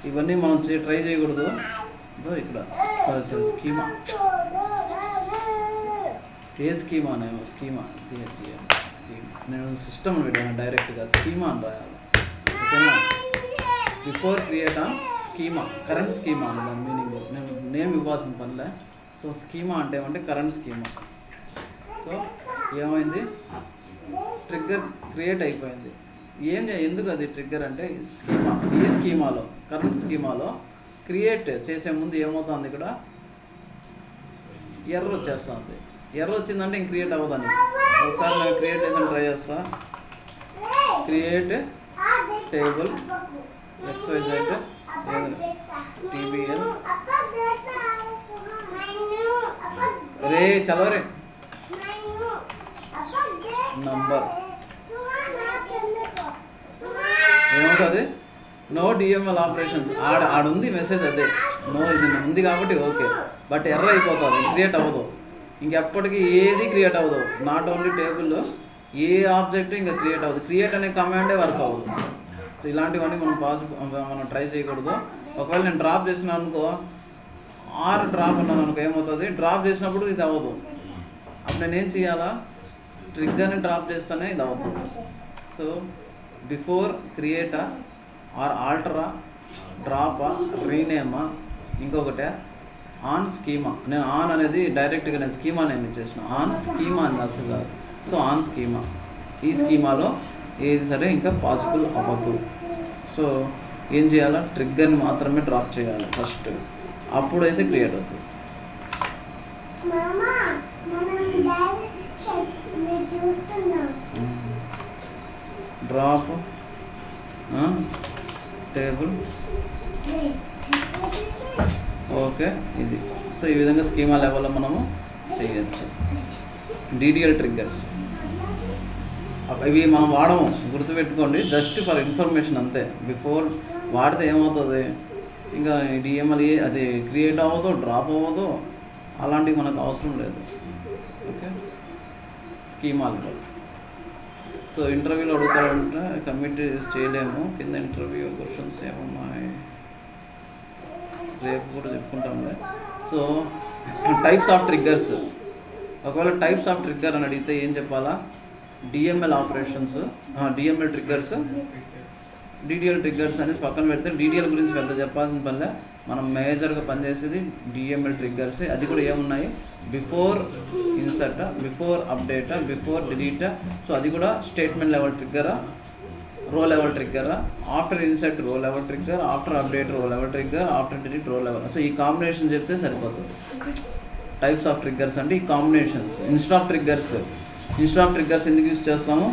ఇవన్నీ మనం ట్రై చేయకూడదు. ఇక్కడ సరే స్కీమా, ఏ స్కీమా నేను స్కీమా సిహెచ్ఎం స్కీమ్ నేను సిస్టమ్ పెట్టాను డైరెక్ట్గా స్కీమా అని రాయాలి. ఓకేనా, before create on schema, current schema అని దాని మీనింగ్. నేను నేమ్ ఇవ్వాల్సిన పనిలే. సో స్కీమా అంటే ఏమంటే కరెంట్ స్కీమా. సో ఏమైంది, ట్రిగ్గర్ క్రియేట్ అయిపోయింది. ఎందుకు అది ట్రిగ్గర్ అంటే స్కీమా, ఈ స్కీమాలో కరెంట్ స్కీమాలో క్రియేట్ చేసే ముందు ఏమవుతుంది, ఇక్కడ ఎర్రర్ వచ్చేస్తుంది. ఎర్రర్ వచ్చిందంటే ఇంక క్రియేట్ అవ్వదని. ఒకసారి నేను క్రియేట్ చేసాను, ట్రై చేస్తా. క్రియేట్ టేబుల్ XYZ TBL రే చలో రే నంబర్ ఏమవుతుంది? No DML operations. ఆడుంది మెసేజ్ అదే, నో ఇది ఉంది కాబట్టి ఓకే, బట్ ఎర్ర అయిపోతుంది, క్రియేట్ అవ్వదు, ఇంకెప్పటికీ ఏది క్రియేట్ అవ్వదు. నాట్ ఓన్లీ టేబుల్లో ఏ ఆబ్జెక్ట్ ఇంకా క్రియేట్ అవ్వదు, క్రియేట్ అనే కమాండే వర్క్ అవ్వదు. సో ఇలాంటివన్నీ మనం ట్రై చేయకూడదు. ఒకవేళ నేను డ్రాప్ చేసినాను అనుకో, ఆర్ డ్రాప్ అన్నాను అనుకో, ఏమవుతుంది? డ్రాప్ చేసినప్పుడు ఇది అవ్వదు. అప్పుడు నేనేం చేయాలా? ట్రిగ్గర్ని డ్రాప్ చేస్తేనే ఇది అవుతుంది. సో బిఫోర్ క్రియేటా ఆర్ ఆల్టరా, డ్రాపా, రీనేమా, ఇంకొకటే ఆన్ స్కీమా. నేను ఆన్ అనేది డైరెక్ట్గా నేను స్కీమా నేమ్ ఇచ్చేసిన, ఆన్ స్కీమా అని అసలు. సో ఆన్ స్కీమా, ఈ స్కీమాలో ఏది సరే ఇంకా పాసిబుల్ అవ్వదు. సో ఏం చేయాలా? ట్రిగ్గర్ని మాత్రమే డ్రాప్ చేయాలి ఫస్ట్, అప్పుడైతే క్రియేట్ అవుతుంది. డ్రాప్ టేబుల్, ఓకే ఇది. సో ఈ విధంగా స్కీమా లెవెల్లో మనము చేయొచ్చు. డిడిఎల్ ట్రిగ్గర్స్ ఇవి మనం వాడము, గుర్తుపెట్టుకోండి, జస్ట్ ఫర్ ఇన్ఫర్మేషన్ అంతే. బిఫోర్ వాడితే ఏమవుతుంది? ఇంకా డిఎంఎల్ అది క్రియేట్ అవ్వదు, డ్రాప్ అవ్వదు, అలాంటివి మనకు అవసరం లేదు. ఓకే, స్కీమాలు. సో ఇంటర్వ్యూలో అడుగుతారంటే కమిట్ చేయలేము. కింద ఇంటర్వ్యూ క్వశ్చన్స్ ఏమున్నాయి రేపు కూడా చెప్పుకుంటాంలే. సో టైప్స్ ఆఫ్ ట్రిగ్గర్స్, ఒకవేళ టైప్స్ ఆఫ్ ట్రిగ్గర్ అని అడిగితే ఏం చెప్పాలా? DML operations, DML triggers, DDL triggers అనేసి పక్కన పెడితే డిడిఎల్ గురించి పెద్ద చెప్పాల్సిన పనిలే. మనం మేజర్గా పనిచేసేది డిఎంఎల్ ట్రిగ్గర్స్. అది కూడా ఏమున్నాయి? Before insert, before update, before delete. So అది కూడా స్టేట్మెంట్ లెవెల్ ట్రిగ్గరా, రో లెవెల్ ట్రిగ్గరా, after insert row level trigger, after update row level trigger, after delete row level. So ఈ కాంబినేషన్ చెప్తే సరిపోతుంది. టైప్స్ ఆఫ్ ట్రిగ్గర్స్ అంటే ఈ combinations. Instead of triggers, instead of triggers ఎందుకు యూజ్ చేస్తాము?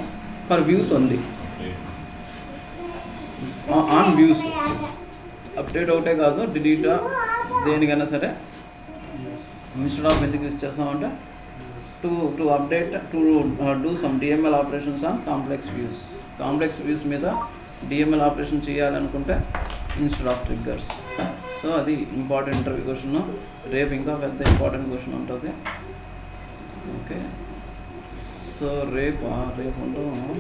For views only, on views. Update ఒకటే కాదు, delete దేనికైనా సరే ఇన్స్టెడ్ ఆఫ్ ఎందుకు యూజ్ చేస్తామంటే to update, to do some DML operations on complex views. Complex views మీద డిఎంఎల్ ఆపరేషన్ చేయాలనుకుంటే ఇన్స్టెడ్ ఆఫ్ ట్రిగ్గర్స్. సో అది ఇంపార్టెంట్ ఇంటర్వ్యూ క్వశ్చన్. రేపు ఇంకా పెద్ద ఇంపార్టెంట్ క్వశ్చన్ ఉంటుంది. ఓకే, సో రేపు ఉంటాము.